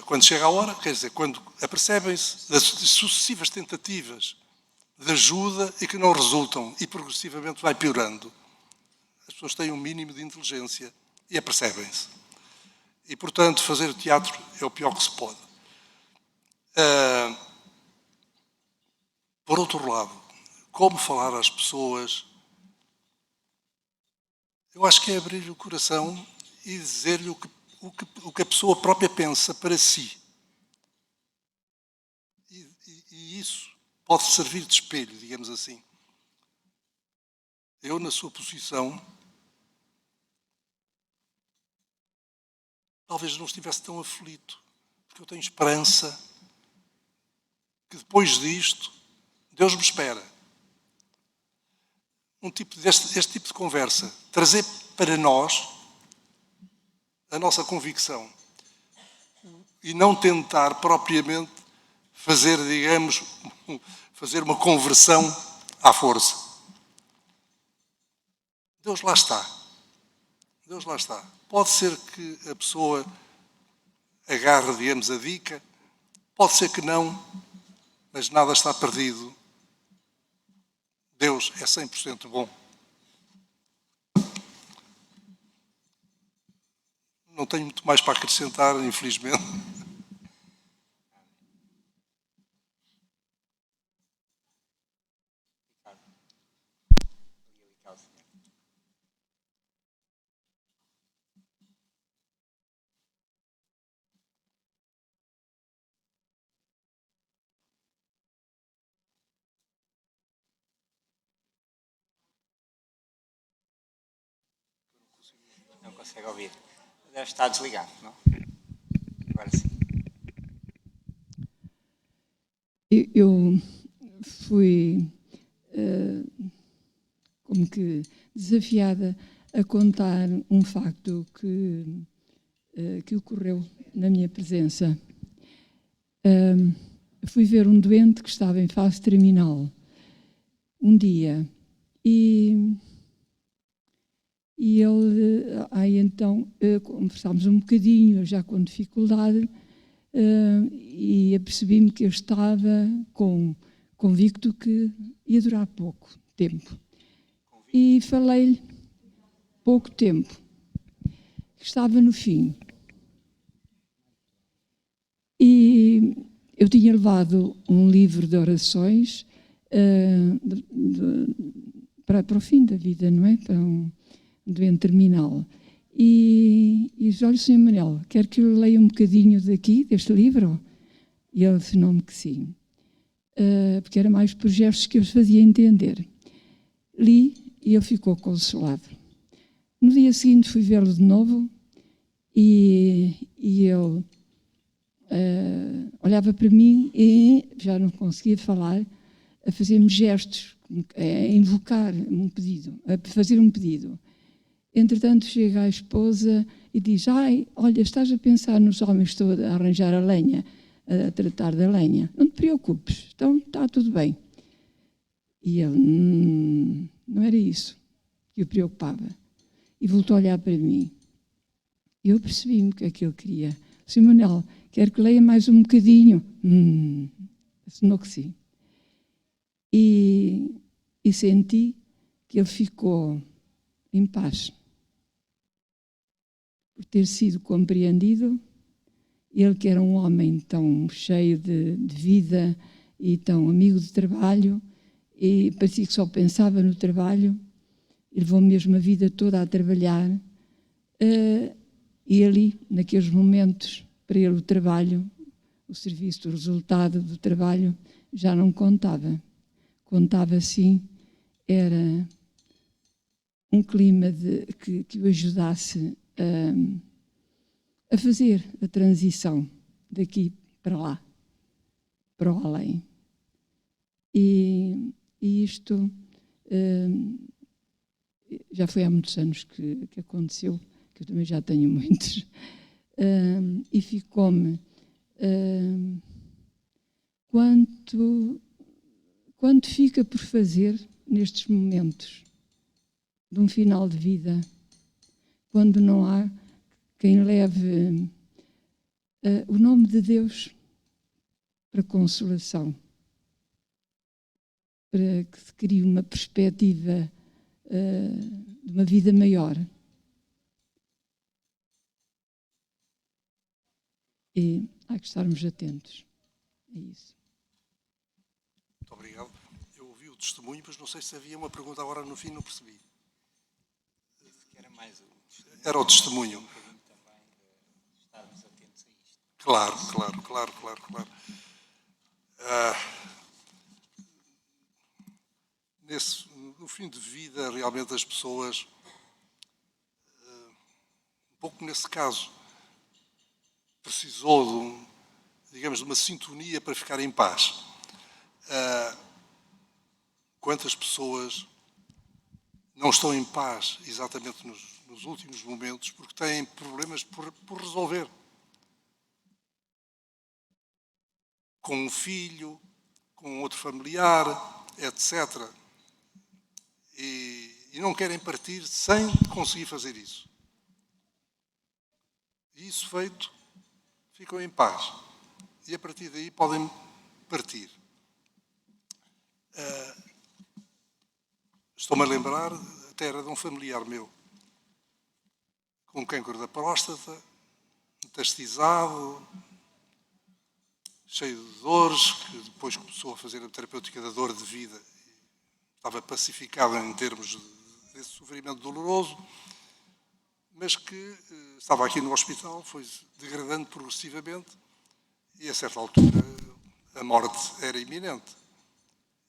Quando chega a hora, quer dizer, quando apercebem-se das sucessivas tentativas de ajuda e que não resultam e progressivamente vai piorando. As pessoas têm um mínimo de inteligência e apercebem-se. E, portanto, fazer teatro é o pior que se pode. Por outro lado, como falar às pessoas? Eu acho que é abrir-lhe o coração e dizer-lhe o que a pessoa própria pensa para si. E isso pode servir de espelho, digamos assim. Eu, na sua posição, talvez não estivesse tão aflito, porque eu tenho esperança que depois disto, Deus me espera. Este tipo de conversa, trazer para nós a nossa convicção e não tentar propriamente fazer, digamos, fazer uma conversão à força. Deus lá está. Deus lá está. Pode ser que a pessoa agarre, digamos, a dica, pode ser que não, mas nada está perdido. Deus é 100% bom. Não tenho muito mais para acrescentar, infelizmente. Não consegue ouvir. Deve estar desligado, não? Agora sim. Eu fui como que desafiada a contar um facto que ocorreu na minha presença. Fui ver um doente que estava em fase terminal um dia e ele, aí então conversámos um bocadinho, já com dificuldade, e apercebi-me que eu estava convicto que ia durar pouco tempo. E falei-lhe pouco tempo, que estava no fim. E eu tinha levado um livro de orações para o fim da vida, não é? Para um doente terminal. E disse: olha, Sr. Manuel, quer que eu leia um bocadinho daqui, deste livro? E ele ensinou-me que sim. Porque era mais por gestos que eu fazia entender. Li e ele ficou consolado. No dia seguinte fui vê-lo de novo e ele olhava para mim e já não conseguia falar, a fazer-me gestos, a invocar um pedido, a fazer um pedido. Entretanto, chega a esposa e diz: ai, olha, estás a pensar nos homens, estou a arranjar a lenha, a tratar da lenha. Não te preocupes, então está tudo bem. E ele, não era isso que o preocupava. E voltou a olhar para mim. E eu percebi-me o que é que ele queria. Sr. Manuel, quero que leia mais um bocadinho. Assinou que sim. E senti que ele ficou em paz. Por ter sido compreendido, ele que era um homem tão cheio de vida e tão amigo de trabalho, e parecia que só pensava no trabalho, e levou mesmo a vida toda a trabalhar, e ali, naqueles momentos, para ele o trabalho, o serviço, o resultado do trabalho, já não contava. Contava, sim, era um clima que o ajudasse a fazer a transição daqui para lá, para o além. E isto já foi há muitos anos que aconteceu, que eu também já tenho muitos, e ficou-me quanto fica por fazer nestes momentos de um final de vida, quando não há quem leve o nome de Deus para consolação, para que se crie uma perspectiva de uma vida maior. E há que estarmos atentos a isso. Muito obrigado. Eu ouvi o testemunho, mas não sei se havia uma pergunta agora no fim, não percebi. Era o testemunho. Estarmos atentos a isto. Claro. No fim de vida, realmente as pessoas, um pouco nesse caso, precisou de uma sintonia para ficar em paz. Quantas pessoas não estão em paz exatamente nos últimos momentos porque têm problemas por resolver. Com um filho, com outro familiar, etc. E não querem partir sem conseguir fazer isso. E isso feito, ficam em paz. E a partir daí podem partir. Estou-me a lembrar, até era de um familiar meu, com câncer da próstata, metastizado, cheio de dores, que depois começou a fazer a terapêutica da dor de vida. Estava pacificado em termos desse sofrimento doloroso, mas que estava aqui no hospital, foi degradando progressivamente e, a certa altura, a morte era iminente.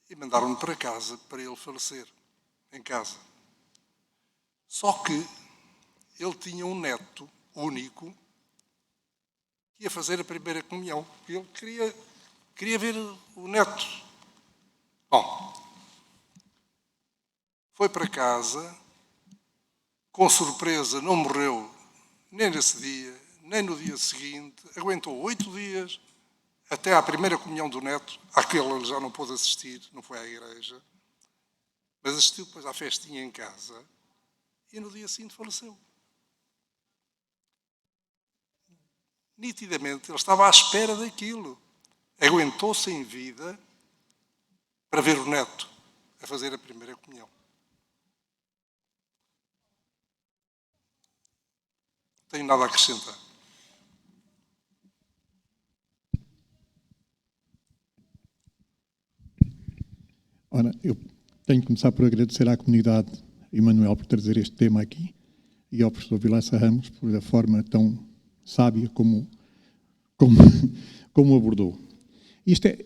E mandaram-me para casa para ele falecer, em casa. Só que ele tinha um neto único que ia fazer a primeira comunhão. Ele queria ver o neto. Bom, foi para casa, com surpresa, não morreu nem nesse dia, nem no dia seguinte, aguentou 8 dias, até à primeira comunhão do neto, àquele ele já não pôde assistir, não foi à igreja, mas assistiu depois à festinha em casa e no dia seguinte faleceu. Nitidamente, ele estava à espera daquilo. Aguentou-se em vida para ver o neto a fazer a primeira comunhão. Não tenho nada a acrescentar. Ora, eu tenho que começar por agradecer à comunidade Emanuel por trazer este tema aqui e ao professor Vilaça Ramos por a forma tão sábia como abordou.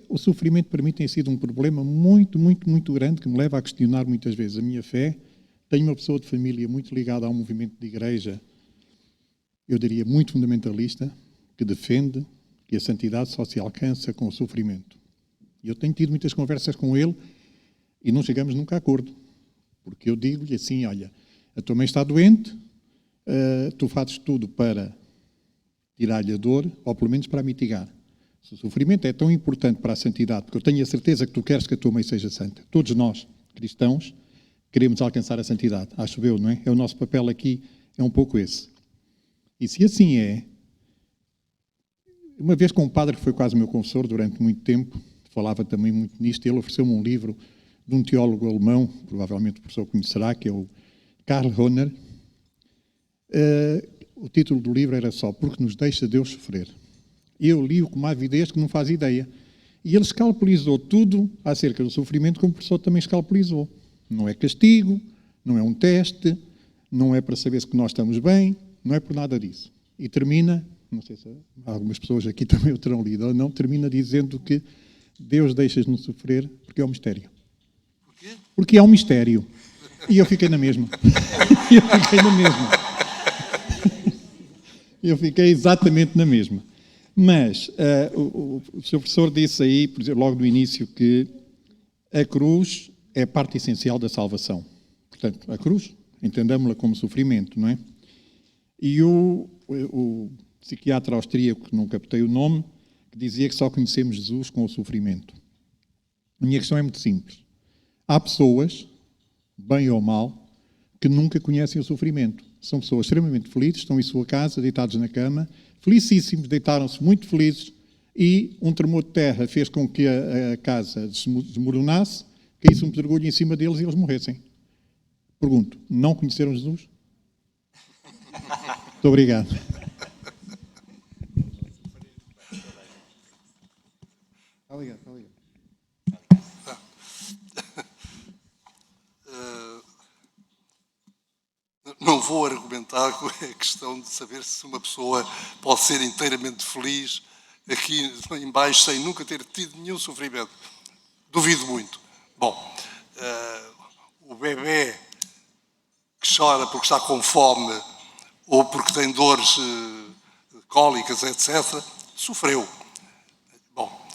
O sofrimento para mim tem sido um problema muito, muito, muito grande que me leva a questionar muitas vezes a minha fé. Tenho uma pessoa de família muito ligada ao movimento de igreja, eu diria muito fundamentalista, que defende que a santidade só se alcança com o sofrimento. E eu tenho tido muitas conversas com ele e não chegamos nunca a acordo. Porque eu digo-lhe assim, olha, A tua mãe está doente, tu fazes tudo para tirar-lhe a dor, ou pelo menos para mitigar. Se o sofrimento é tão importante para a santidade, porque eu tenho a certeza que tu queres que a tua mãe seja santa. Todos nós, cristãos, queremos alcançar a santidade. Acho eu, não é? É o nosso papel aqui, é um pouco esse. E se assim é, uma vez com um padre que foi quase meu confessor durante muito tempo, falava também muito nisto, ele ofereceu-me um livro de um teólogo alemão, provavelmente o professor conhecerá, que é o Karl Rahner. O título do livro era só Porque nos deixa Deus sofrer. Eu li-o com uma avidez que não faz ideia. E ele escalpelizou tudo acerca do sofrimento como o professor também escalpelizou. Não é castigo, não é um teste, não é para saber se que nós estamos bem, não é por nada disso. E termina, não sei se algumas pessoas aqui também o terão lido ou não, termina dizendo que Deus deixa-nos sofrer porque é um mistério. Porque é um mistério. E eu fiquei na mesma. Eu fiquei exatamente na mesma. Mas o seu professor disse aí, por exemplo, logo no início, que a cruz é parte essencial da salvação. Portanto, a cruz, entendamos-la como sofrimento, não é? E o psiquiatra austríaco, que não captei o nome, que dizia que só conhecemos Jesus com o sofrimento. A minha questão é muito simples. Há pessoas, bem ou mal, que nunca conhecem o sofrimento. São pessoas extremamente felizes, estão em sua casa, deitados na cama, felicíssimos, deitaram-se muito felizes e um tremor de terra fez com que a casa desmoronasse, caísse um pedregulho em cima deles e eles morressem. Pergunto, não conheceram Jesus? Muito obrigado. Está ligado. Não vou argumentar com a questão de saber se uma pessoa pode ser inteiramente feliz aqui em baixo sem nunca ter tido nenhum sofrimento. Duvido muito. Bom, o bebê que chora porque está com fome ou porque tem dores cólicas, etc., sofreu. Bom,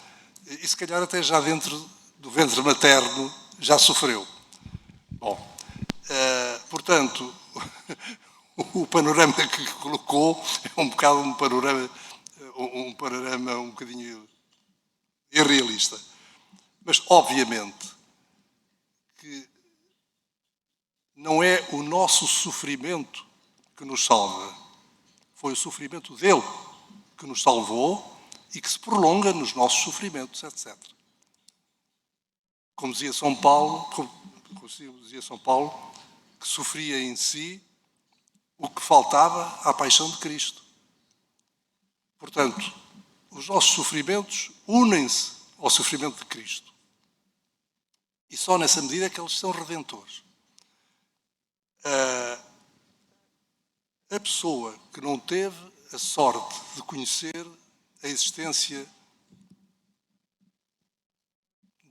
e se calhar até já dentro do ventre materno já sofreu. Bom, portanto, o panorama que colocou é um bocado um panorama um bocadinho irrealista. Mas, obviamente, que não é o nosso sofrimento que nos salva. Foi o sofrimento dele que nos salvou e que se prolonga nos nossos sofrimentos, etc. Como dizia São Paulo, que sofria em si o que faltava à paixão de Cristo. Portanto, os nossos sofrimentos unem-se ao sofrimento de Cristo. E só nessa medida é que eles são redentores. A pessoa que não teve a sorte de conhecer a existência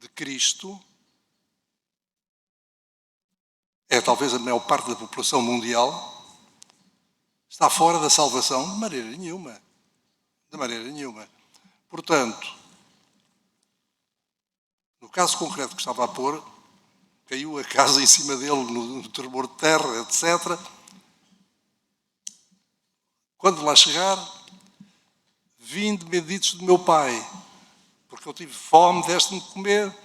de Cristo é talvez a maior parte da população mundial, está fora da salvação de maneira nenhuma. De maneira nenhuma. Portanto, no caso concreto que estava a pôr, caiu a casa em cima dele no tremor de terra, etc. Quando lá chegar, vinde benditos do meu Pai, porque eu tive fome, deste-me de comer,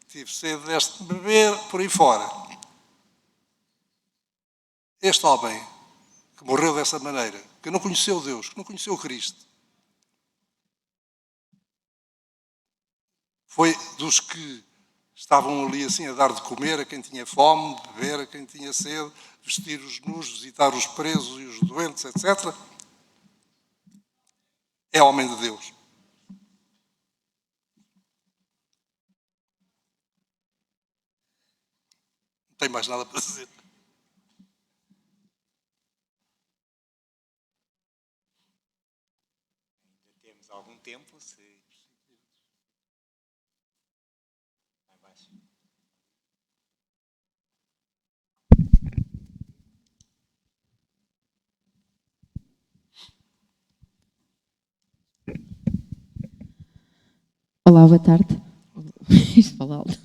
tive sede, deste-me de beber, por aí fora. Este homem que morreu dessa maneira, que não conheceu Deus, que não conheceu Cristo, foi dos que estavam ali assim a dar de comer a quem tinha fome, beber a quem tinha sede, vestir os nus, visitar os presos e os doentes, etc. É homem de Deus. Não tenho mais nada para dizer. Ainda temos algum tempo, se... Mais baixo. Olá, boa tarde. Isto fala alto.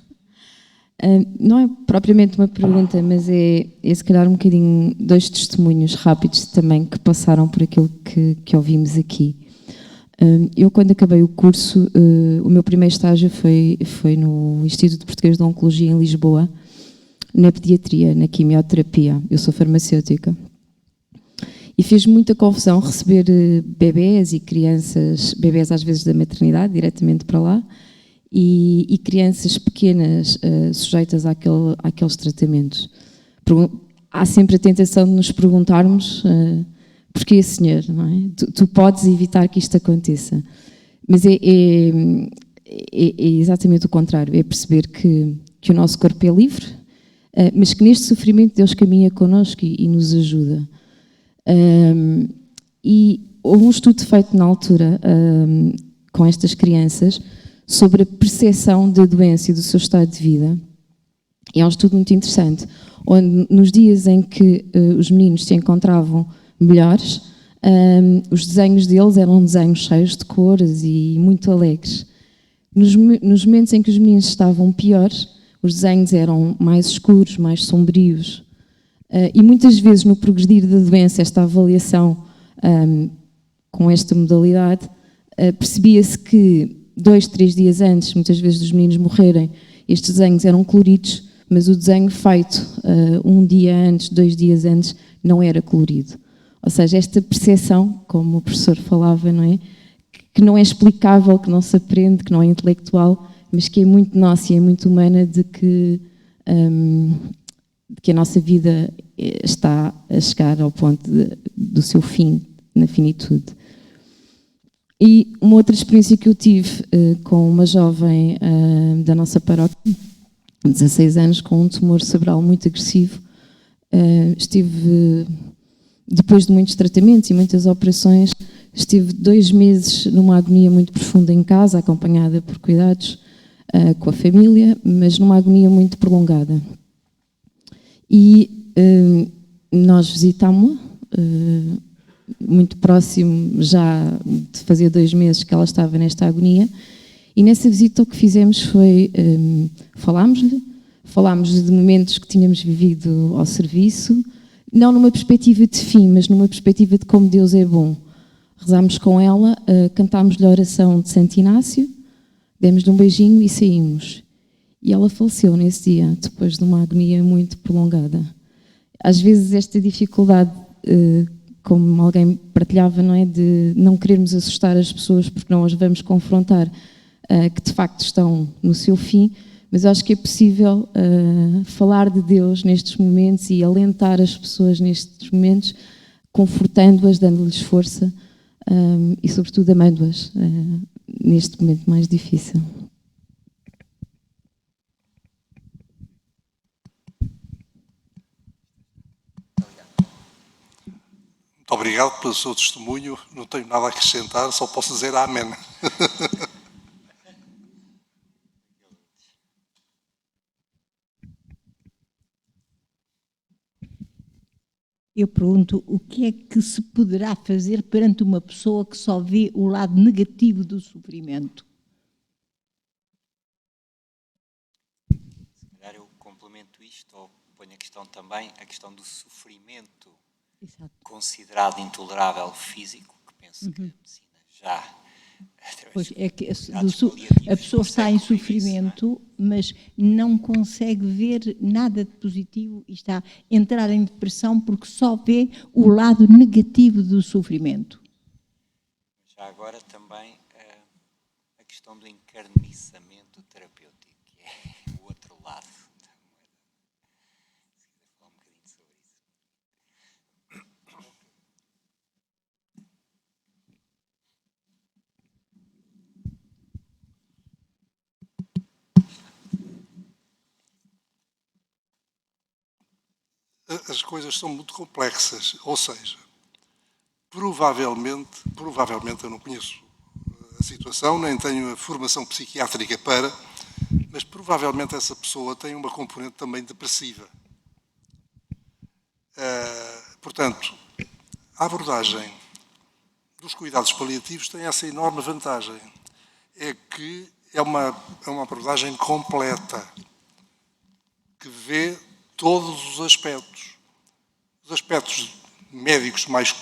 Não é propriamente uma pergunta, mas é se calhar um bocadinho 2 testemunhos rápidos também que passaram por aquilo que ouvimos aqui. Eu, quando acabei o curso, o meu primeiro estágio foi no Instituto Português de Oncologia em Lisboa, na pediatria, na quimioterapia. Eu sou farmacêutica. E fez muita confusão receber bebés e crianças, bebés às vezes da maternidade, diretamente para lá, e crianças pequenas sujeitas àqueles tratamentos. Há sempre a tentação de nos perguntarmos porquê, Senhor, não é? Tu podes evitar que isto aconteça. Mas é exatamente o contrário, é perceber que o nosso corpo é livre, mas que neste sofrimento Deus caminha connosco e nos ajuda. E houve um estudo feito na altura com estas crianças sobre a percepção da doença e do seu estado de vida. E é um estudo muito interessante, onde nos dias em que os meninos se encontravam melhores, os desenhos deles eram desenhos cheios de cores e muito alegres. Nos momentos em que os meninos estavam piores, os desenhos eram mais escuros, mais sombrios. E muitas vezes no progredir da doença, esta avaliação com esta modalidade, percebia-se que 2, 3 dias antes, muitas vezes dos meninos morrerem, estes desenhos eram coloridos, mas o desenho feito 1 dia antes, 2 dias antes, não era colorido. Ou seja, esta percepção, como o professor falava, não é? Que não é explicável, que não se aprende, que não é intelectual, mas que é muito nossa e é muito humana, de que a nossa vida está a chegar ao ponto do seu fim, na finitude. E uma outra experiência que eu tive com uma jovem da nossa paróquia, 16 anos, com um tumor cerebral muito agressivo, depois de muitos tratamentos e muitas operações, estive 2 meses numa agonia muito profunda em casa, acompanhada por cuidados com a família, mas numa agonia muito prolongada. E nós visitámos-la, muito próximo já de fazer 2 meses que ela estava nesta agonia, e nessa visita o que fizemos foi falámos de momentos que tínhamos vivido ao serviço, não numa perspectiva de fim, mas numa perspectiva de como Deus é bom. Rezámos com ela, cantámos-lhe a oração de Santo Inácio, demos-lhe um beijinho e saímos. E ela faleceu nesse dia, depois de uma agonia muito prolongada. Às vezes esta dificuldade, como alguém partilhava, não é, de não querermos assustar as pessoas porque não as vamos confrontar, que de facto estão no seu fim, mas eu acho que é possível falar de Deus nestes momentos e alentar as pessoas nestes momentos, confortando-as, dando-lhes força e sobretudo amando-as neste momento mais difícil. Muito obrigado pelo seu testemunho. Não tenho nada a acrescentar, só posso dizer amém. Eu pergunto, o que é que se poderá fazer perante uma pessoa que só vê o lado negativo do sofrimento? Se calhar eu complemento isto, ou ponho a questão também, a questão do sofrimento. Exato. Considerado intolerável físico, que penso que a medicina já... Pois é que a pessoa está em sofrimento, mas não consegue ver nada de positivo e está a entrar em depressão porque só vê o lado negativo do sofrimento. Já agora também a questão do encarniçamento terapêutico, que é o outro lado da moeda. Se quiser falar um bocadinho sobre isso. As coisas são muito complexas, ou seja, provavelmente eu não conheço a situação, nem tenho a formação psiquiátrica para, mas provavelmente essa pessoa tem uma componente também depressiva. Portanto, a abordagem dos cuidados paliativos tem essa enorme vantagem, é que é uma abordagem completa. que vê todos os aspectos médicos mais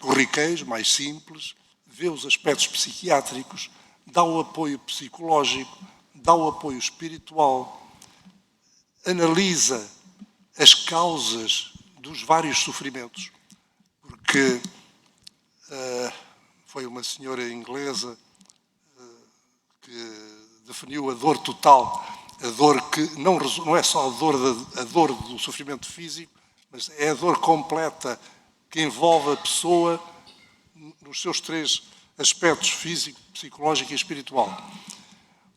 corriqueiros, mais simples, vê os aspectos psiquiátricos, dá o apoio psicológico, dá o apoio espiritual, analisa as causas dos vários sofrimentos, porque foi uma senhora inglesa que definiu a dor total, a dor que não é só a dor do sofrimento físico, mas é a dor completa que envolve a pessoa nos seus 3 aspectos, físico, psicológico e espiritual.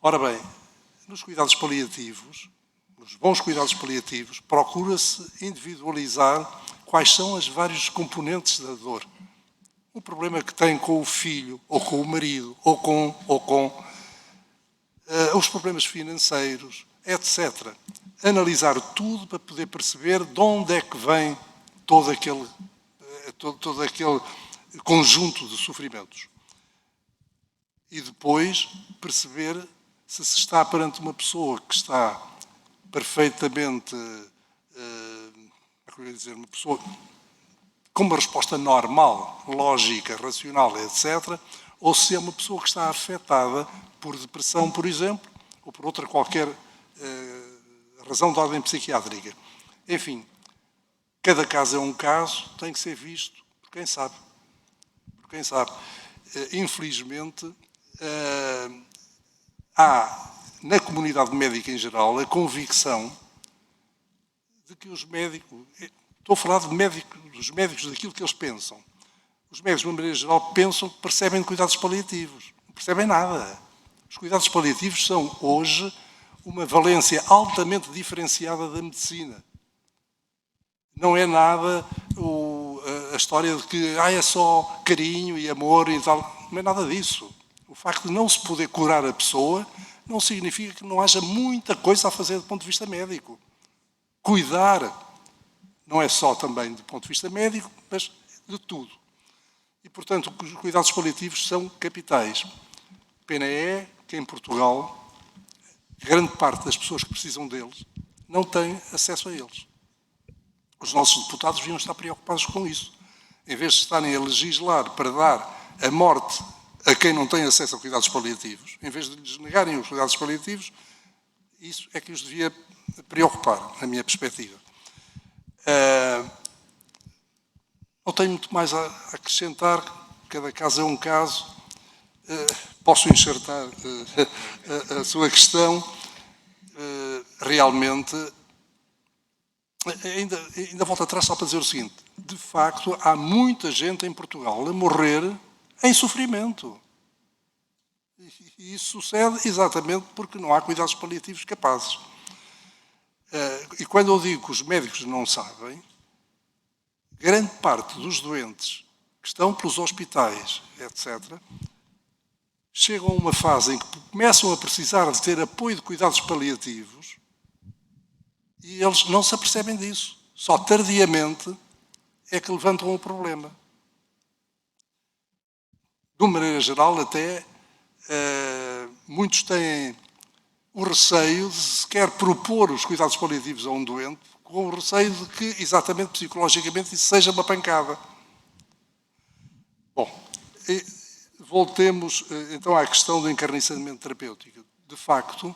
Ora bem, nos cuidados paliativos, nos bons cuidados paliativos, procura-se individualizar quais são os vários componentes da dor. Um problema que tem com o filho, ou com o marido, ou com os problemas financeiros, etc. Analisar tudo para poder perceber de onde é que vem todo aquele conjunto de sofrimentos. E depois perceber se está perante uma pessoa que está perfeitamente, uma pessoa com uma resposta normal, lógica, racional, etc., ou se é uma pessoa que está afetada por depressão, por exemplo, ou por outra qualquer razão de ordem psiquiátrica. Enfim, cada caso é um caso, tem que ser visto por quem sabe. Por quem sabe. Infelizmente, há na comunidade médica em geral a convicção de que os médicos, estou a falar dos médicos, daquilo que eles pensam. Os médicos, de uma maneira geral, pensam que percebem de cuidados paliativos. Não percebem nada. Os cuidados paliativos são, hoje, uma valência altamente diferenciada da medicina. Não é nada a história de que é só carinho e amor e tal. Não é nada disso. O facto de não se poder curar a pessoa não significa que não haja muita coisa a fazer do ponto de vista médico. Cuidar não é só também do ponto de vista médico, mas de tudo. E, portanto, os cuidados paliativos são capitais. Pena é que em Portugal, grande parte das pessoas que precisam deles não têm acesso a eles. Os nossos deputados deviam estar preocupados com isso. Em vez de estarem a legislar para dar a morte a quem não tem acesso a cuidados paliativos, em vez de lhes negarem os cuidados paliativos, isso é que os devia preocupar, na minha perspectiva. Não tenho muito mais a acrescentar, cada caso é um caso. Posso enxertar a sua questão. Realmente, ainda volto atrás só para dizer o seguinte: de facto, há muita gente em Portugal a morrer em sofrimento. E isso sucede exatamente porque não há cuidados paliativos capazes. E quando eu digo que os médicos não sabem, grande parte dos doentes que estão pelos hospitais, etc., chegam a uma fase em que começam a precisar de ter apoio de cuidados paliativos e eles não se apercebem disso. Só tardiamente é que levantam o problema. De uma maneira geral, até, muitos têm o receio de sequer propor os cuidados paliativos a um doente, com o receio de que, exatamente psicologicamente, isso seja uma pancada. Bom, voltemos então à questão do encarniçamento terapêutico. De facto,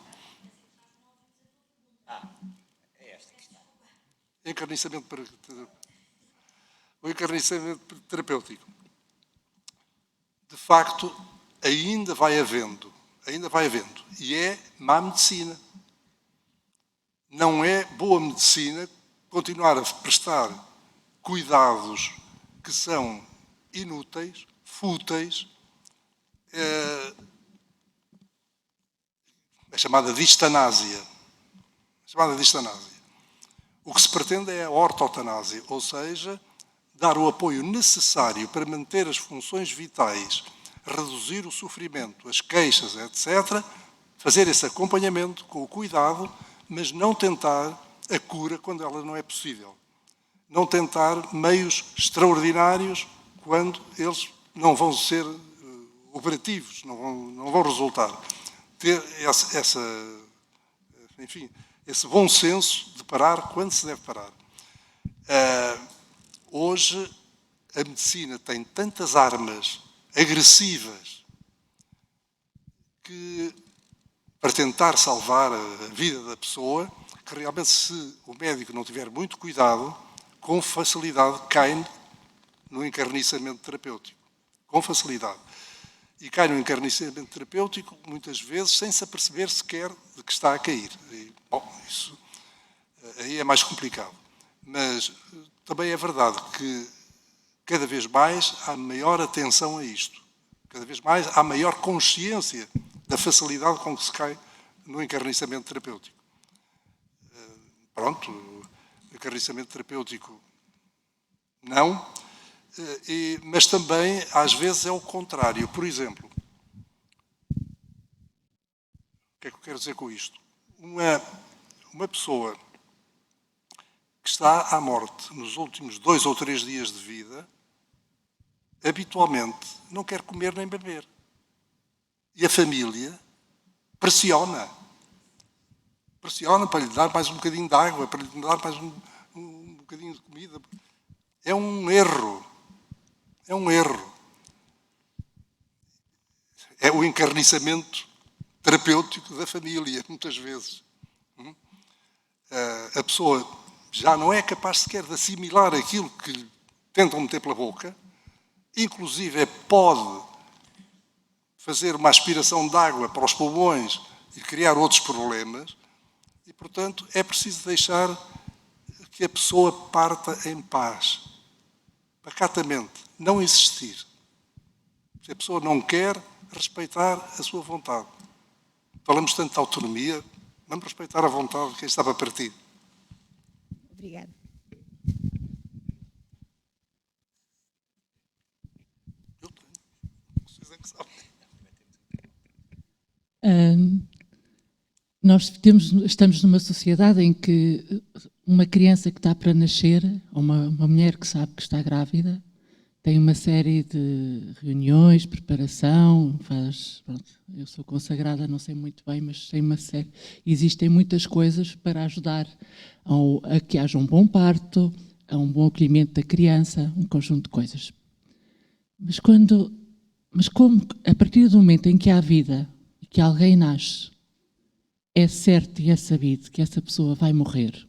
É esta questão. o encarniçamento terapêutico, de facto, ainda vai havendo, e é má medicina. Não é boa medicina continuar a prestar cuidados que são inúteis, fúteis, a chamada distanásia. O que se pretende é a ortotanásia, ou seja, dar o apoio necessário para manter as funções vitais, reduzir o sofrimento, as queixas, etc., fazer esse acompanhamento com o cuidado, mas não tentar a cura quando ela não é possível. Não tentar meios extraordinários quando eles não vão ser operativos, não vão resultar. Ter esse bom senso de parar quando se deve parar. Hoje, a medicina tem tantas armas agressivas que, para tentar salvar a vida da pessoa, que realmente, se o médico não tiver muito cuidado, com facilidade cai no encarniçamento terapêutico. Com facilidade. E cai no encarniçamento terapêutico, muitas vezes, sem se aperceber sequer de que está a cair. E, bom, isso aí é mais complicado. Mas também é verdade que cada vez mais há maior atenção a isto. Cada vez mais há maior consciência da facilidade com que se cai no encarniçamento terapêutico. Pronto, o encarniçamento terapêutico não, mas também às vezes é o contrário. Por exemplo, o que é que eu quero dizer com isto? Uma pessoa que está à morte nos últimos 2 ou 3 dias de vida, habitualmente não quer comer nem beber. E a família pressiona para lhe dar mais um bocadinho de água, para lhe dar mais um bocadinho de comida. É um erro. É um erro. É o encarniçamento terapêutico da família, muitas vezes. A pessoa já não é capaz sequer de assimilar aquilo que lhe tentam meter pela boca, inclusive pode fazer uma aspiração de água para os pulmões e criar outros problemas, e, portanto, é preciso deixar que a pessoa parta em paz, pacatamente, não insistir. Se a pessoa não quer, respeitar a sua vontade. Falamos tanto de autonomia, vamos respeitar a vontade de quem está para partir. Obrigada. Eu tenho. Vocês é que sabem. Nós estamos numa sociedade em que uma criança que está para nascer, ou uma mulher que sabe que está grávida, tem uma série de reuniões, preparação, pronto, eu sou consagrada, não sei muito bem, mas sei uma série. Existem muitas coisas para ajudar a que haja um bom parto, a um bom acolhimento da criança, um conjunto de coisas. Mas como a partir do momento em que há vida e que alguém nasce, é certo e é sabido que essa pessoa vai morrer.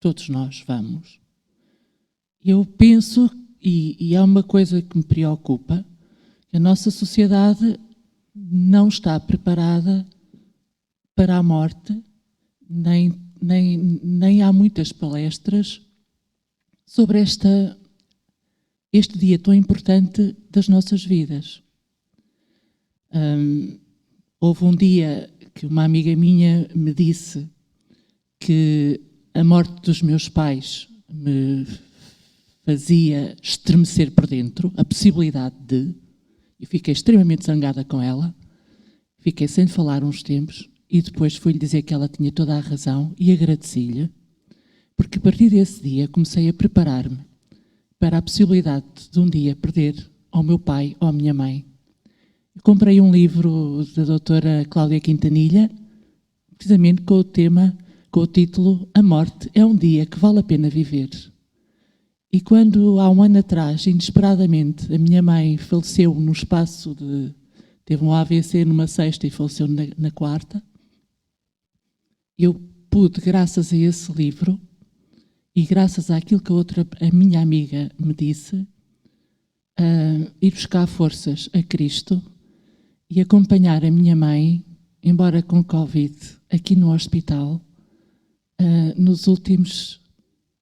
Todos nós vamos. Eu penso, e é uma coisa que me preocupa, que a nossa sociedade não está preparada para a morte, nem há muitas palestras sobre este dia tão importante das nossas vidas. Houve um dia que uma amiga minha me disse que a morte dos meus pais me fazia estremecer por dentro, a possibilidade de... Eu fiquei extremamente zangada com ela, fiquei sem falar uns tempos e depois fui-lhe dizer que ela tinha toda a razão e agradeci-lhe, porque a partir desse dia comecei a preparar-me para a possibilidade de um dia perder ao meu pai ou à minha mãe. Eu comprei um livro da doutora Cláudia Quintanilha, precisamente com o título A Morte é um Dia que Vale a Pena Viver. E quando, há um ano atrás, inesperadamente, a minha mãe faleceu no espaço de... Teve um AVC numa sexta e faleceu na quarta, eu pude, graças a esse livro, e graças àquilo que a minha amiga me disse, ir buscar forças a Cristo e acompanhar a minha mãe, embora com Covid, aqui no hospital, nos últimos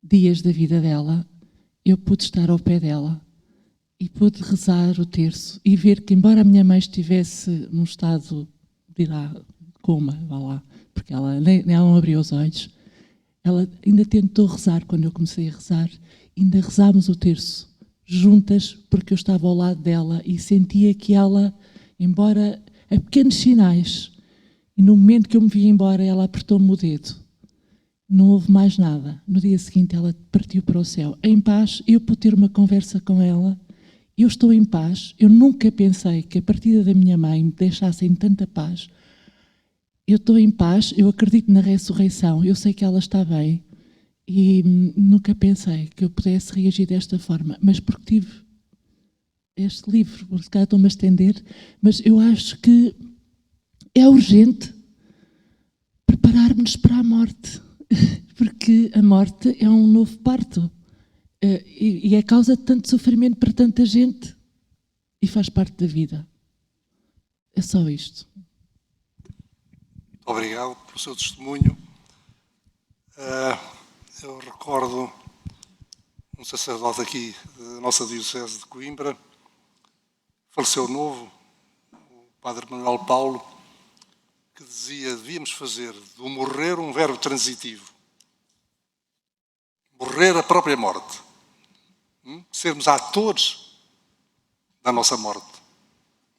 dias da vida dela, eu pude estar ao pé dela e pude rezar o terço e ver que, embora a minha mãe estivesse num estado de coma, vá lá, porque ela não abriu os olhos, ela ainda tentou rezar. Quando eu comecei a rezar, ainda rezámos o terço juntas, porque eu estava ao lado dela e sentia que ela, embora a pequenos sinais, e no momento que eu me vi embora, ela apertou-me o dedo. Não houve mais nada. No dia seguinte ela partiu para o céu. Em paz, eu pude ter uma conversa com ela. Eu estou em paz. Eu nunca pensei que a partida da minha mãe me deixasse em tanta paz. eu estou em paz, eu acredito na ressurreição, eu sei que ela está bem e nunca pensei que eu pudesse reagir desta forma, mas porque tive este livro, porque cá estou-me a estender, mas eu acho que é urgente prepararmos para a morte, porque a morte é um novo parto e é causa de tanto sofrimento para tanta gente e faz parte da vida. É só isto. Obrigado pelo seu testemunho. Eu recordo um sacerdote aqui da nossa Diocese de Coimbra, faleceu novo, o Padre Manuel Paulo, que dizia: devíamos fazer do morrer um verbo transitivo. Morrer a própria morte. Sermos atores da nossa morte.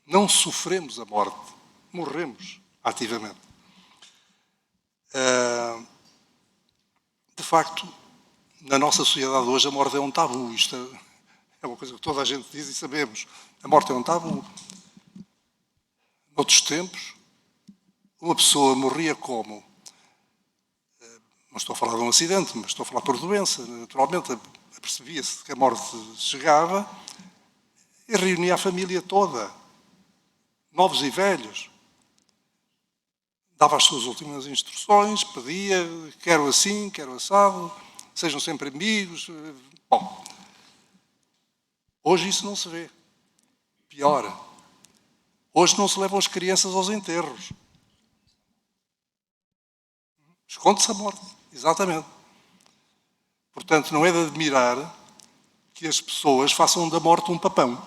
Não sofremos a morte, morremos ativamente. De facto, na nossa sociedade hoje, a morte é um tabu. Isto é uma coisa que toda a gente diz e sabemos. A morte é um tabu. Noutros tempos, uma pessoa morria como? Não estou a falar de um acidente, mas estou a falar por doença. Naturalmente, apercebia-se que a morte chegava e reunia a família toda, novos e velhos. Dava as suas últimas instruções, pedia, quero assim, quero assado, sejam sempre amigos. Bom, hoje isso não se vê. Pior, hoje não se levam as crianças aos enterros. Esconde-se a morte, exatamente. Portanto, não é de admirar que as pessoas façam da morte um papão.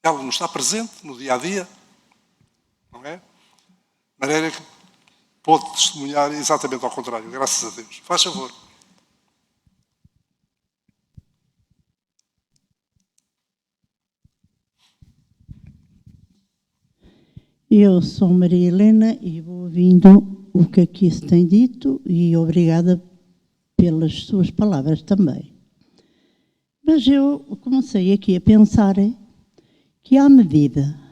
Ela não está presente no dia-a-dia. Não é? De maneira que pode testemunhar exatamente ao contrário, graças a Deus. Faz favor. Eu sou Maria Helena e vou ouvindo o que aqui se tem dito e obrigada pelas suas palavras também. Mas eu comecei aqui a pensar que à medida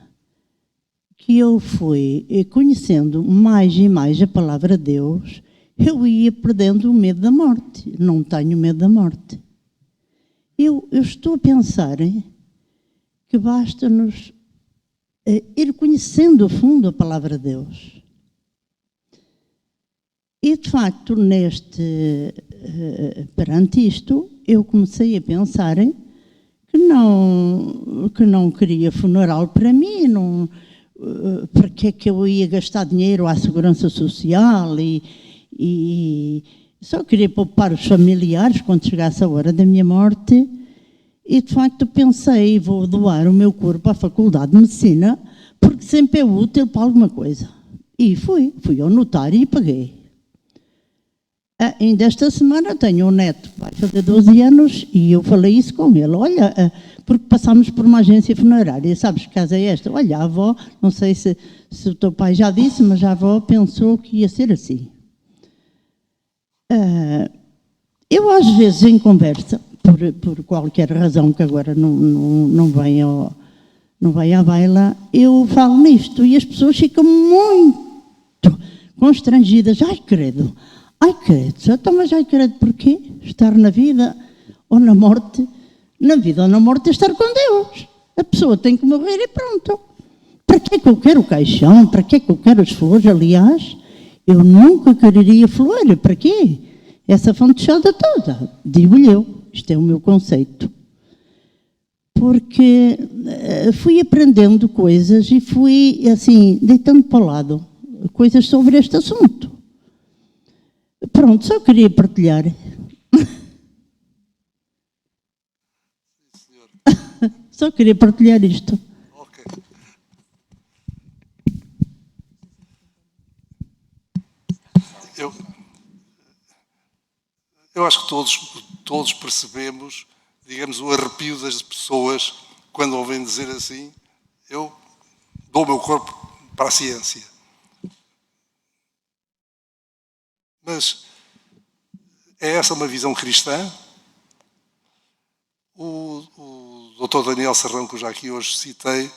que eu fui conhecendo mais e mais a palavra de Deus, eu ia perdendo o medo da morte. Não tenho medo da morte. Eu estou a pensar que basta-nos ir conhecendo a fundo a palavra de Deus. E, de facto, perante isto, eu comecei a pensar que não queria funeral para mim, não... Para que é que eu ia gastar dinheiro à segurança social e só queria poupar os familiares quando chegasse a hora da minha morte. E, de facto, pensei, vou doar o meu corpo à Faculdade de Medicina porque sempre é útil para alguma coisa. E fui ao notário e paguei. Ainda esta semana tenho um neto que vai fazer 12 anos e eu falei isso com ele. Olha, porque passámos por uma agência funerária, sabes que casa é esta? Olha, a avó, não sei se o teu pai já disse, mas a avó pensou que ia ser assim. Eu às vezes em conversa, por qualquer razão que agora não vem à baila, eu falo nisto e as pessoas ficam muito constrangidas. Ai, credo, então, mas ai, credo, porquê? Estar na vida ou na morte? Na vida ou na morte é estar com Deus. A pessoa tem que morrer e pronto. Para que é que eu quero o caixão? Para que é que eu quero as flores? Aliás, eu nunca quereria flor. Para quê? Essa fantochada toda. Digo-lhe eu. Isto é o meu conceito. Porque fui aprendendo coisas e fui, assim, deitando para o lado coisas sobre este assunto. Pronto, só queria partilhar. Só queria partilhar isto. Ok. Eu acho que todos percebemos, digamos, o arrepio das pessoas quando ouvem dizer assim: eu dou o meu corpo para a ciência. Mas é essa uma visão cristã? O Dr. Daniel Serrão, que eu já aqui hoje citei,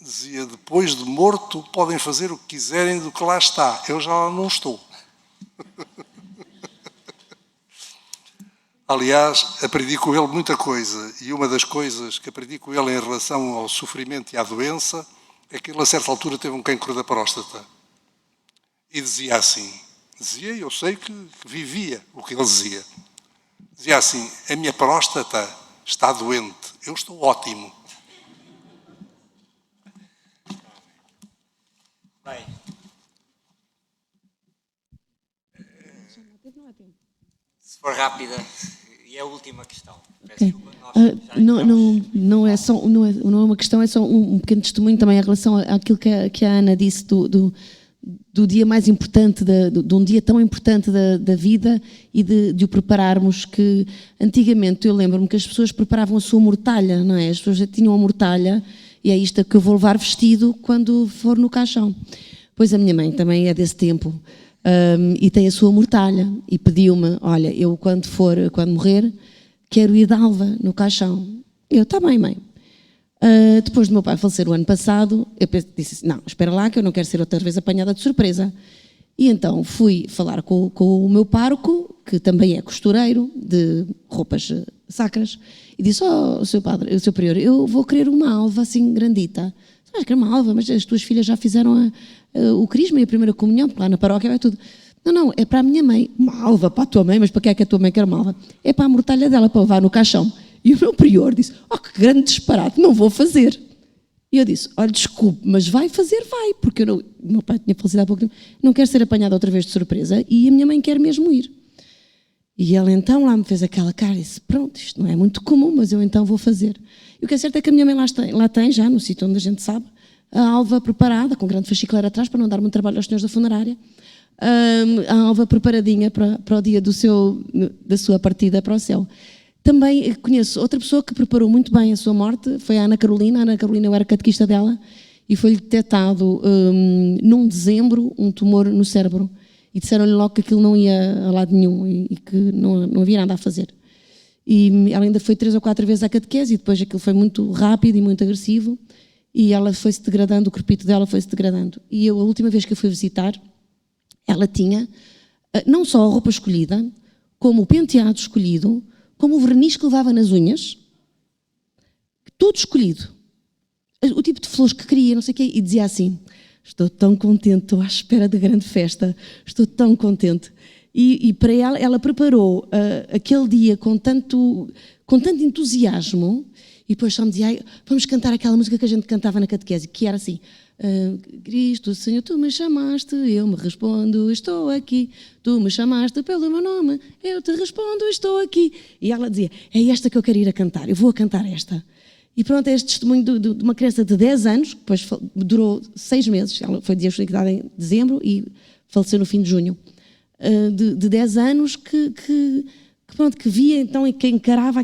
dizia, depois de morto podem fazer o que quiserem do que lá está. Eu já lá não estou. Aliás, aprendi com ele muita coisa, e uma das coisas que aprendi com ele em relação ao sofrimento e à doença é que ele, a certa altura, teve um cancro da próstata. E dizia assim, eu sei que vivia o que ele dizia. Dizia assim, a minha próstata está doente, eu estou ótimo. Bem, se for rápida, e a última questão. Peço desculpa, Não é uma questão, é só um pequeno testemunho também em relação àquilo que a Ana disse do dia mais importante, de um dia tão importante da vida e de o prepararmos, que antigamente eu lembro-me que as pessoas preparavam a sua mortalha, não é? As pessoas já tinham a mortalha e é isto que eu vou levar vestido quando for no caixão. Pois a minha mãe também é desse tempo e tem a sua mortalha e pediu-me, olha, eu quando morrer, quero ir de alva no caixão. Eu, está bem, mãe. Depois do meu pai falecer o ano passado, eu disse assim, não, espera lá que eu não quero ser outra vez apanhada de surpresa. E então fui falar com o meu pároco, que também é costureiro de roupas sacras, e disse, seu padre, o seu prior, eu vou querer uma alva assim grandita. Vais querer uma alva, mas as tuas filhas já fizeram o crisma e a primeira comunhão, porque lá na paróquia vai tudo. Não, é para a minha mãe. Uma alva para a tua mãe, mas para que é que a tua mãe quer uma alva? É para a mortalha dela, para levar no caixão. E o meu prior disse, que grande disparate, não vou fazer. E eu disse, olha, desculpe, mas vai fazer, vai, porque o meu pai tinha falecido há pouco tempo, não quero ser apanhada outra vez de surpresa e a minha mãe quer mesmo ir. E ela então lá me fez aquela cara e disse, pronto, isto não é muito comum, mas eu então vou fazer. E o que é certo é que a minha mãe lá tem já, no sítio onde a gente sabe, a alva preparada, com grande fascicleira atrás, para não dar muito trabalho aos senhores da funerária, a alva preparadinha para o dia da sua partida para o céu. Também conheço outra pessoa que preparou muito bem a sua morte, foi a Ana Carolina. A Ana Carolina, eu era catequista dela, e foi-lhe detectado num dezembro um tumor no cérebro. E disseram-lhe logo que aquilo não ia a lado nenhum e que não havia nada a fazer. E ela ainda foi 3 ou 4 vezes à catequese e depois aquilo foi muito rápido e muito agressivo e ela foi-se degradando, o corpito dela foi-se degradando. E eu, a última vez que a fui visitar, ela tinha não só a roupa escolhida, como o penteado escolhido, como o verniz que levava nas unhas, tudo escolhido. O tipo de flores que queria, não sei o quê, e dizia assim, estou tão contente, estou à espera da grande festa, estou tão contente. E para ela preparou aquele dia com tanto entusiasmo, e depois só me dizia, vamos cantar aquela música que a gente cantava na catequese, que era assim, Cristo, Senhor, tu me chamaste, eu me respondo, estou aqui. Tu me chamaste pelo meu nome, eu te respondo, estou aqui. E ela dizia, é esta que eu quero ir a cantar, eu vou a cantar esta. E pronto, é este testemunho de uma criança de 10 anos, que depois durou 6 meses, ela foi diagnosticada em dezembro e faleceu no fim de junho, de 10 anos que via então e que encarava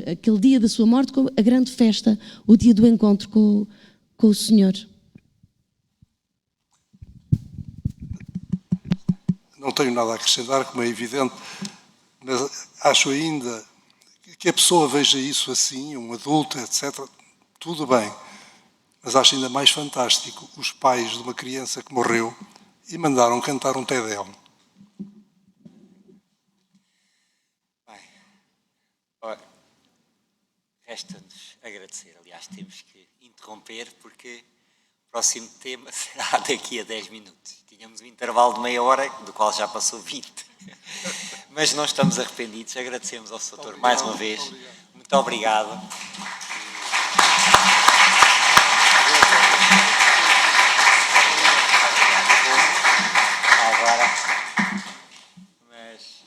aquele dia da sua morte como a grande festa, o dia do encontro com o Senhor. Não tenho nada a acrescentar, como é evidente, mas acho ainda que a pessoa veja isso assim, um adulto, etc., tudo bem, mas acho ainda mais fantástico os pais de uma criança que morreu e mandaram cantar um Te-Deum. Bem, resta-nos agradecer. Aliás, temos que interromper porque o próximo tema será daqui a 10 minutos. Tínhamos um intervalo de meia hora, do qual já passou 20. Mas não estamos arrependidos. Agradecemos ao Sr. Doutor mais uma vez. Muito obrigado. Agora, mas